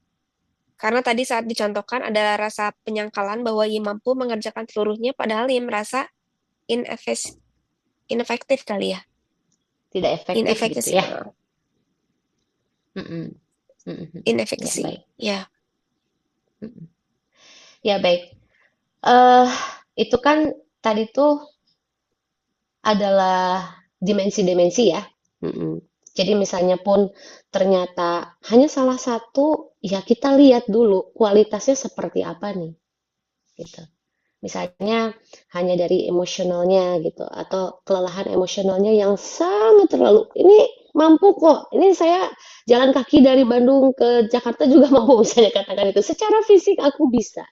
[SPEAKER 1] Karena tadi saat dicontohkan ada rasa penyangkalan bahwa ia mampu mengerjakan seluruhnya, padahal ia merasa ineffic- inefektif kali ya.
[SPEAKER 2] Tidak efektif
[SPEAKER 1] Inefektif
[SPEAKER 2] gitu
[SPEAKER 1] sih.
[SPEAKER 2] ya. Mm-mm. Mm-mm. Ya,
[SPEAKER 1] Inefektif.
[SPEAKER 2] baik.
[SPEAKER 1] Ya.
[SPEAKER 2] Mm-mm. Ya, baik. Eh, itu kan tadi tuh adalah dimensi-dimensi ya. Mm-mm. Jadi misalnya pun ternyata hanya salah satu, ya kita lihat dulu kualitasnya seperti apa nih, gitu. Misalnya hanya dari emosionalnya gitu, atau kelelahan emosionalnya yang sangat terlalu, ini mampu kok, ini saya jalan kaki dari Bandung ke Jakarta juga mampu misalnya katakan itu. Secara fisik aku bisa,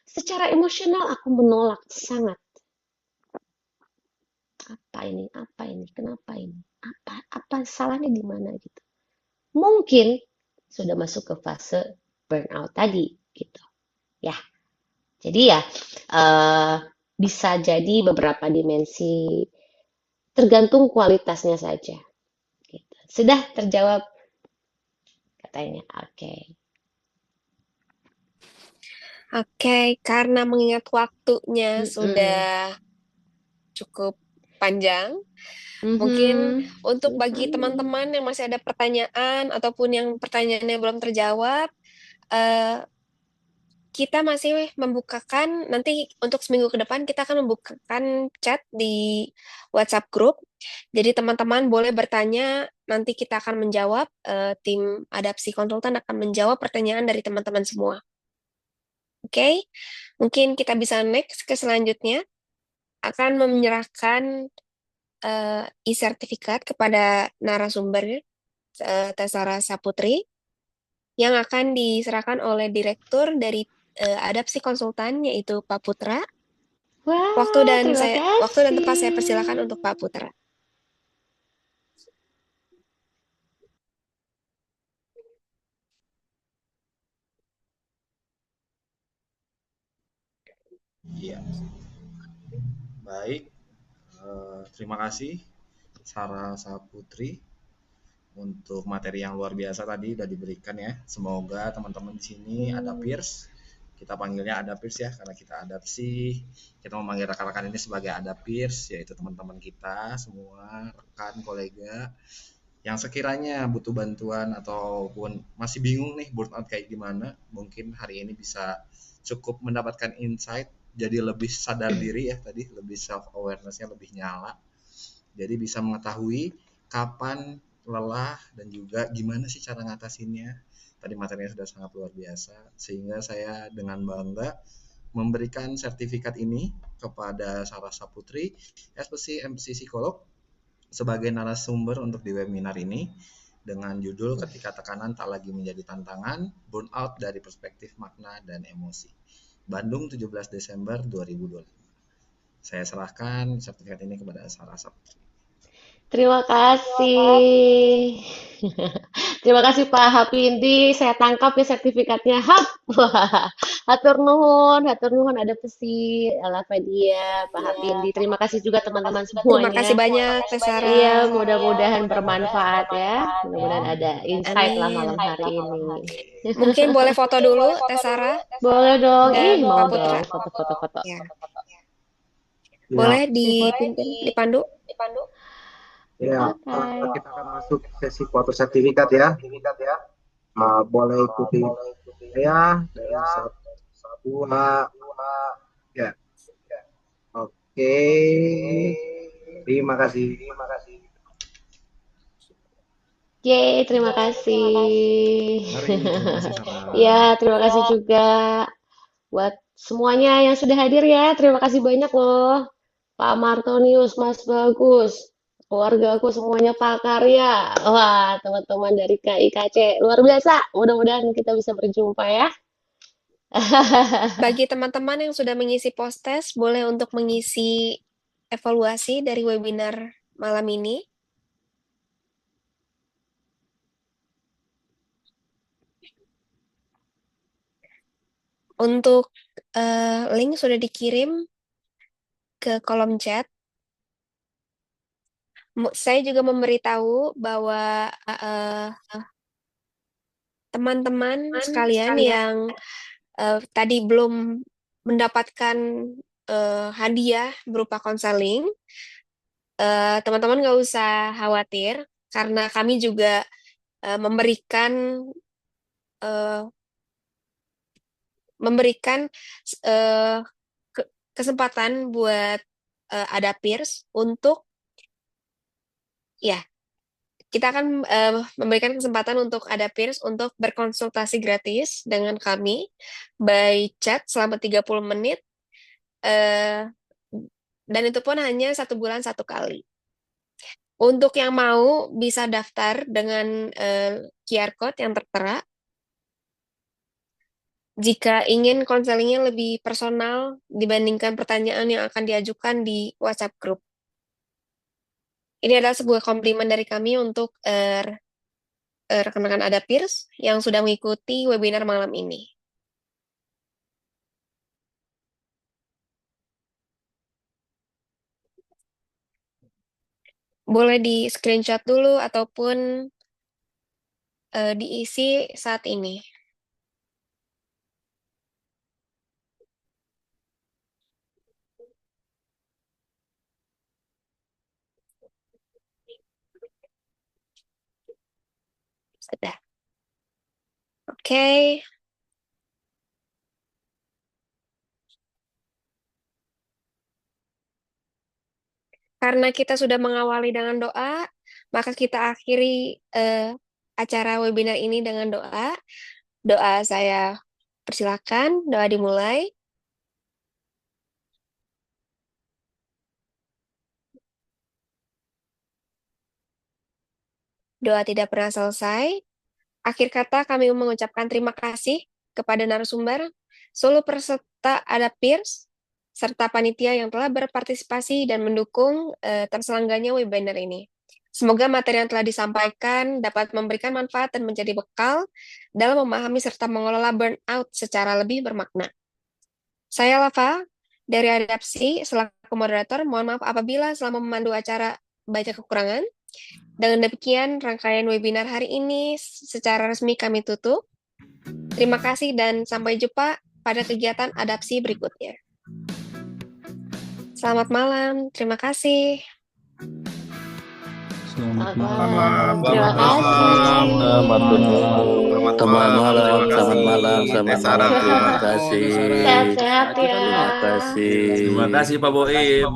[SPEAKER 2] secara emosional aku menolak sangat. Apa ini, kenapa ini, apa salahnya di mana gitu. Mungkin sudah masuk ke fase burnout tadi gitu ya. Jadi ya eh, bisa jadi beberapa dimensi, tergantung kualitasnya saja gitu. Sudah terjawab katanya. Oke.
[SPEAKER 1] Oke, karena mengingat waktunya
[SPEAKER 2] Mm-mm.
[SPEAKER 1] sudah cukup panjang, mungkin
[SPEAKER 2] Mhm.
[SPEAKER 1] untuk bagi
[SPEAKER 2] Mhm.
[SPEAKER 1] teman-teman yang masih ada pertanyaan ataupun yang pertanyaannya belum terjawab, eh, kita masih membukakan nanti untuk seminggu ke depan kita akan membukakan chat di WhatsApp group. Jadi teman-teman boleh bertanya, nanti kita akan menjawab, tim adapsi konsultan akan menjawab pertanyaan dari teman-teman semua. Oke, mungkin kita bisa next ke selanjutnya, akan menyerahkan e-sertifikat kepada narasumber Tesara Saputri yang akan diserahkan oleh direktur dari adapsi konsultan yaitu Pak Putra.
[SPEAKER 2] Wah, terima
[SPEAKER 1] Waktu dan tempat saya
[SPEAKER 2] kasih.
[SPEAKER 1] persilakan untuk Pak Putra.
[SPEAKER 5] Iya, baik. Terima kasih Sarah Saputri untuk materi yang luar biasa tadi udah diberikan ya. Semoga teman-teman di sini ada peers. Kita panggilnya ada peers ya karena kita adapsi. Kita memanggil rekan-rekan ini sebagai ada peers, yaitu teman-teman kita semua, rekan, kolega yang sekiranya butuh bantuan ataupun masih bingung nih burnout kayak gimana, mungkin hari ini bisa cukup mendapatkan insight, jadi lebih sadar diri ya tadi, lebih self awareness-nya lebih nyala. Jadi bisa mengetahui kapan lelah dan juga gimana sih cara ngatasinnya. Tadi materinya sudah sangat luar biasa, sehingga saya dengan bangga memberikan sertifikat ini kepada Sarah Saputri, SPC MC Psikolog, sebagai narasumber untuk di webinar ini dengan judul Ketika Tekanan Tak Lagi Menjadi Tantangan, Burnout dari Perspektif Makna dan Emosi. Bandung 17 Desember 2025. Saya serahkan sertifikat ini kepada Sarah Saputri.
[SPEAKER 2] Terima kasih. Terima kasih Pak Hapindi. Saya tangkap ya sertifikatnya. Hap. Wah, hatur nuhun ada pesi Alafadia, Pak Hapindi. Terima kasih juga teman-teman
[SPEAKER 1] Terima kasih
[SPEAKER 2] semuanya.
[SPEAKER 1] banyak, Teh
[SPEAKER 2] Iya,
[SPEAKER 1] Sarah.
[SPEAKER 2] mudah-mudahan bermanfaat ya. Mudah-mudahan ada insight lah
[SPEAKER 1] Amin.
[SPEAKER 2] malam hari ini.
[SPEAKER 1] Mungkin boleh foto dulu, Teh Sarah
[SPEAKER 2] Boleh dong.
[SPEAKER 1] dan
[SPEAKER 2] Ih, mau
[SPEAKER 1] Pak Putra.
[SPEAKER 2] dong foto-foto.
[SPEAKER 1] Ya,
[SPEAKER 5] Ya,
[SPEAKER 1] boleh dipimpin, dipandu.
[SPEAKER 5] ya,
[SPEAKER 2] Oke.
[SPEAKER 5] kita akan masuk sesi foto sertifikat ya. Boleh ikuti saya dari satu, dua, ya. Oke, terima kasih.
[SPEAKER 2] Yeay, terima kasih.
[SPEAKER 5] Mari, terima kasih Sarah.
[SPEAKER 2] Ya, terima kasih juga buat semuanya yang sudah hadir ya. Terima kasih banyak loh. Pak Martonius, Mas Bagus, keluarga aku semuanya Pak Karya. Wah, teman-teman dari KIKC luar biasa. Mudah-mudahan kita bisa berjumpa ya.
[SPEAKER 1] Bagi teman-teman yang sudah mengisi post-test, boleh untuk mengisi evaluasi dari webinar malam ini. Untuk link sudah dikirim ke kolom chat. Saya juga memberitahu bahwa teman-teman sekalian yang tadi belum mendapatkan hadiah berupa konseling, teman-teman nggak usah khawatir karena kami juga memberikan eh, memberikan eh, kesempatan buat ada peers untuk ya kita akan memberikan kesempatan untuk ada peers untuk berkonsultasi gratis dengan kami by chat selama 30 menit eh, dan itu pun hanya 1 bulan 1 kali. Untuk yang mau bisa daftar dengan QR code yang tertera. Jika ingin konselingnya lebih personal dibandingkan pertanyaan yang akan diajukan di WhatsApp group. Ini adalah sebuah komplimen dari kami untuk rekan-rekan ada peers yang sudah mengikuti webinar malam ini. Boleh di screenshot dulu ataupun diisi saat ini. Sudah. Oke. Karena kita sudah mengawali dengan doa, maka kita akhiri acara webinar ini dengan doa. Doa saya persilakan, doa dimulai. Doa tidak pernah selesai. Akhir kata kami mengucapkan terima kasih kepada narasumber, seluruh peserta ada peers, serta panitia yang telah berpartisipasi dan mendukung terselenggaranya webinar ini. Semoga materi yang telah disampaikan dapat memberikan manfaat dan menjadi bekal dalam memahami serta mengelola burnout secara lebih bermakna. Saya Lava, dari Adapsi, selaku moderator, mohon maaf apabila selama memandu acara banyak kekurangan. Dengan demikian, rangkaian webinar hari ini secara resmi kami tutup. Terima kasih dan sampai jumpa pada kegiatan adapsi berikutnya. Selamat malam, terima kasih.
[SPEAKER 2] Selamat
[SPEAKER 5] Selamat
[SPEAKER 2] malam. Terima
[SPEAKER 5] malam.
[SPEAKER 2] kasih.
[SPEAKER 3] Selamat malam. Selamat malam.
[SPEAKER 5] Terima
[SPEAKER 3] Selamat malam.
[SPEAKER 5] kasih.
[SPEAKER 3] Terima kasih.
[SPEAKER 2] Sehat-sehat ya.
[SPEAKER 3] Terima kasih.
[SPEAKER 6] Terima kasih Pak Boim.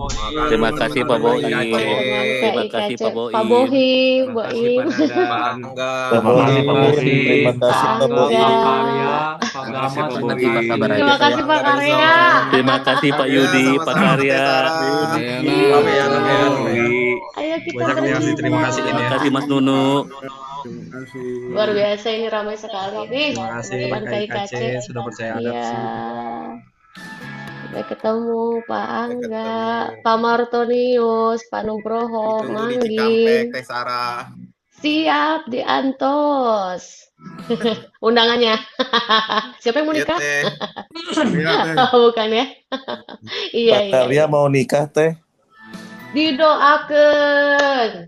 [SPEAKER 3] Terima kasih Pak Boim.
[SPEAKER 2] Terima
[SPEAKER 3] kasih, Pak Boim.
[SPEAKER 2] Pak Bohim,
[SPEAKER 6] Terima kasih Pak
[SPEAKER 2] Boim.
[SPEAKER 6] Dadan.
[SPEAKER 5] Pak Angga.
[SPEAKER 3] Terima kasih Pak Boim.
[SPEAKER 7] Terima kasih
[SPEAKER 2] Pak
[SPEAKER 7] Pak Boim.
[SPEAKER 2] Angga.
[SPEAKER 6] Pak Gamat.
[SPEAKER 3] Terima kasih Pak Kabar
[SPEAKER 2] Terima
[SPEAKER 3] aja.
[SPEAKER 2] kasih Pak Karya.
[SPEAKER 3] Terima kasih Pak Yudi, Pak Karya.
[SPEAKER 5] Rame ya, rame ya, rame ya.
[SPEAKER 2] Ayo kita
[SPEAKER 5] Banyak yang
[SPEAKER 2] berjumpa.
[SPEAKER 5] terima kasih ini
[SPEAKER 3] Terima
[SPEAKER 5] ya.
[SPEAKER 3] kasih Mas Nunu.
[SPEAKER 2] Luar biasa ini ramai sekali nih.
[SPEAKER 5] Terima kasih
[SPEAKER 2] Teman-teman
[SPEAKER 5] KIKC
[SPEAKER 2] KIKC.
[SPEAKER 5] sudah percaya
[SPEAKER 2] Iya.
[SPEAKER 5] adapsi.
[SPEAKER 2] Sampai ketemu Pak Angga, Pak Martonius, Pak Nugroho, Manggin.
[SPEAKER 7] Teh Sarah.
[SPEAKER 2] Siap di Antos. Undangannya. Siapa yang mau nikah? Oh, bukan ya? Iya,
[SPEAKER 7] Pak Karya mau nikah teh.
[SPEAKER 2] Didoakan.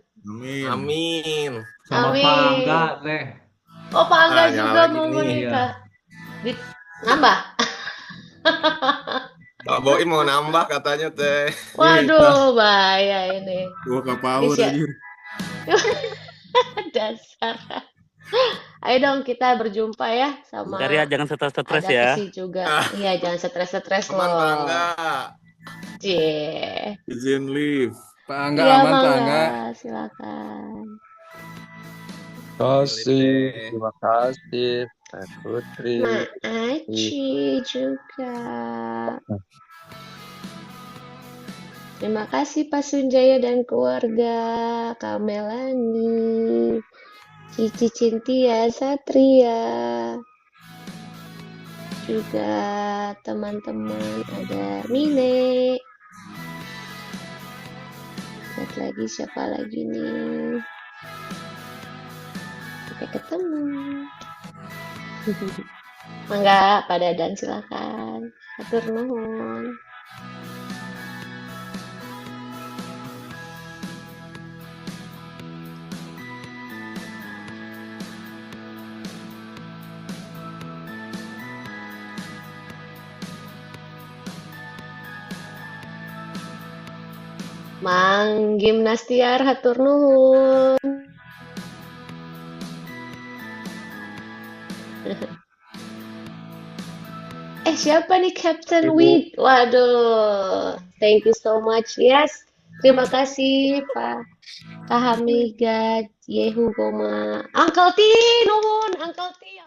[SPEAKER 7] Amin.
[SPEAKER 6] Sama
[SPEAKER 2] Amin.
[SPEAKER 6] Pak Angga teh.
[SPEAKER 2] Oh, Pak Angga
[SPEAKER 7] Ah, nyala
[SPEAKER 2] juga
[SPEAKER 7] lagi
[SPEAKER 2] mau
[SPEAKER 7] nih.
[SPEAKER 2] menikah. Nambah.
[SPEAKER 7] Pak Boim mau nambah katanya teh.
[SPEAKER 2] Waduh, bahaya ini.
[SPEAKER 7] Gua ke
[SPEAKER 2] Ini sih- Dasar. Ayo dong kita berjumpa ya sama
[SPEAKER 3] Karya jangan stres-stres
[SPEAKER 2] ada
[SPEAKER 3] ya.
[SPEAKER 2] Kesi juga. Iya, jangan stres-stres
[SPEAKER 7] Aman Pak
[SPEAKER 2] loh.
[SPEAKER 7] Angga.
[SPEAKER 2] Cie.
[SPEAKER 7] Izin live.
[SPEAKER 8] Pak Angga
[SPEAKER 2] Iya,
[SPEAKER 8] aman Pak
[SPEAKER 2] Mangga.
[SPEAKER 8] Angga.
[SPEAKER 2] Silakan.
[SPEAKER 7] Terima kasih Pak Putri.
[SPEAKER 2] Aci juga. Terima kasih Pak Sunjaya dan keluarga, Kak Melani, Cici Cintia, Satria, juga teman-teman ada Mine. Lihat lagi siapa lagi nih. Sampai ketemu. Mangga, Pak Dadan silakan. Atur nuhun. Mang Gimnastiar hatur nuhun. Siapa nih Captain
[SPEAKER 7] Ibu.
[SPEAKER 2] Weed? Waduh, thank you so much. Yes, terima kasih Pak Hamigat Yehu Goma. Uncle T, nuhun, Uncle T.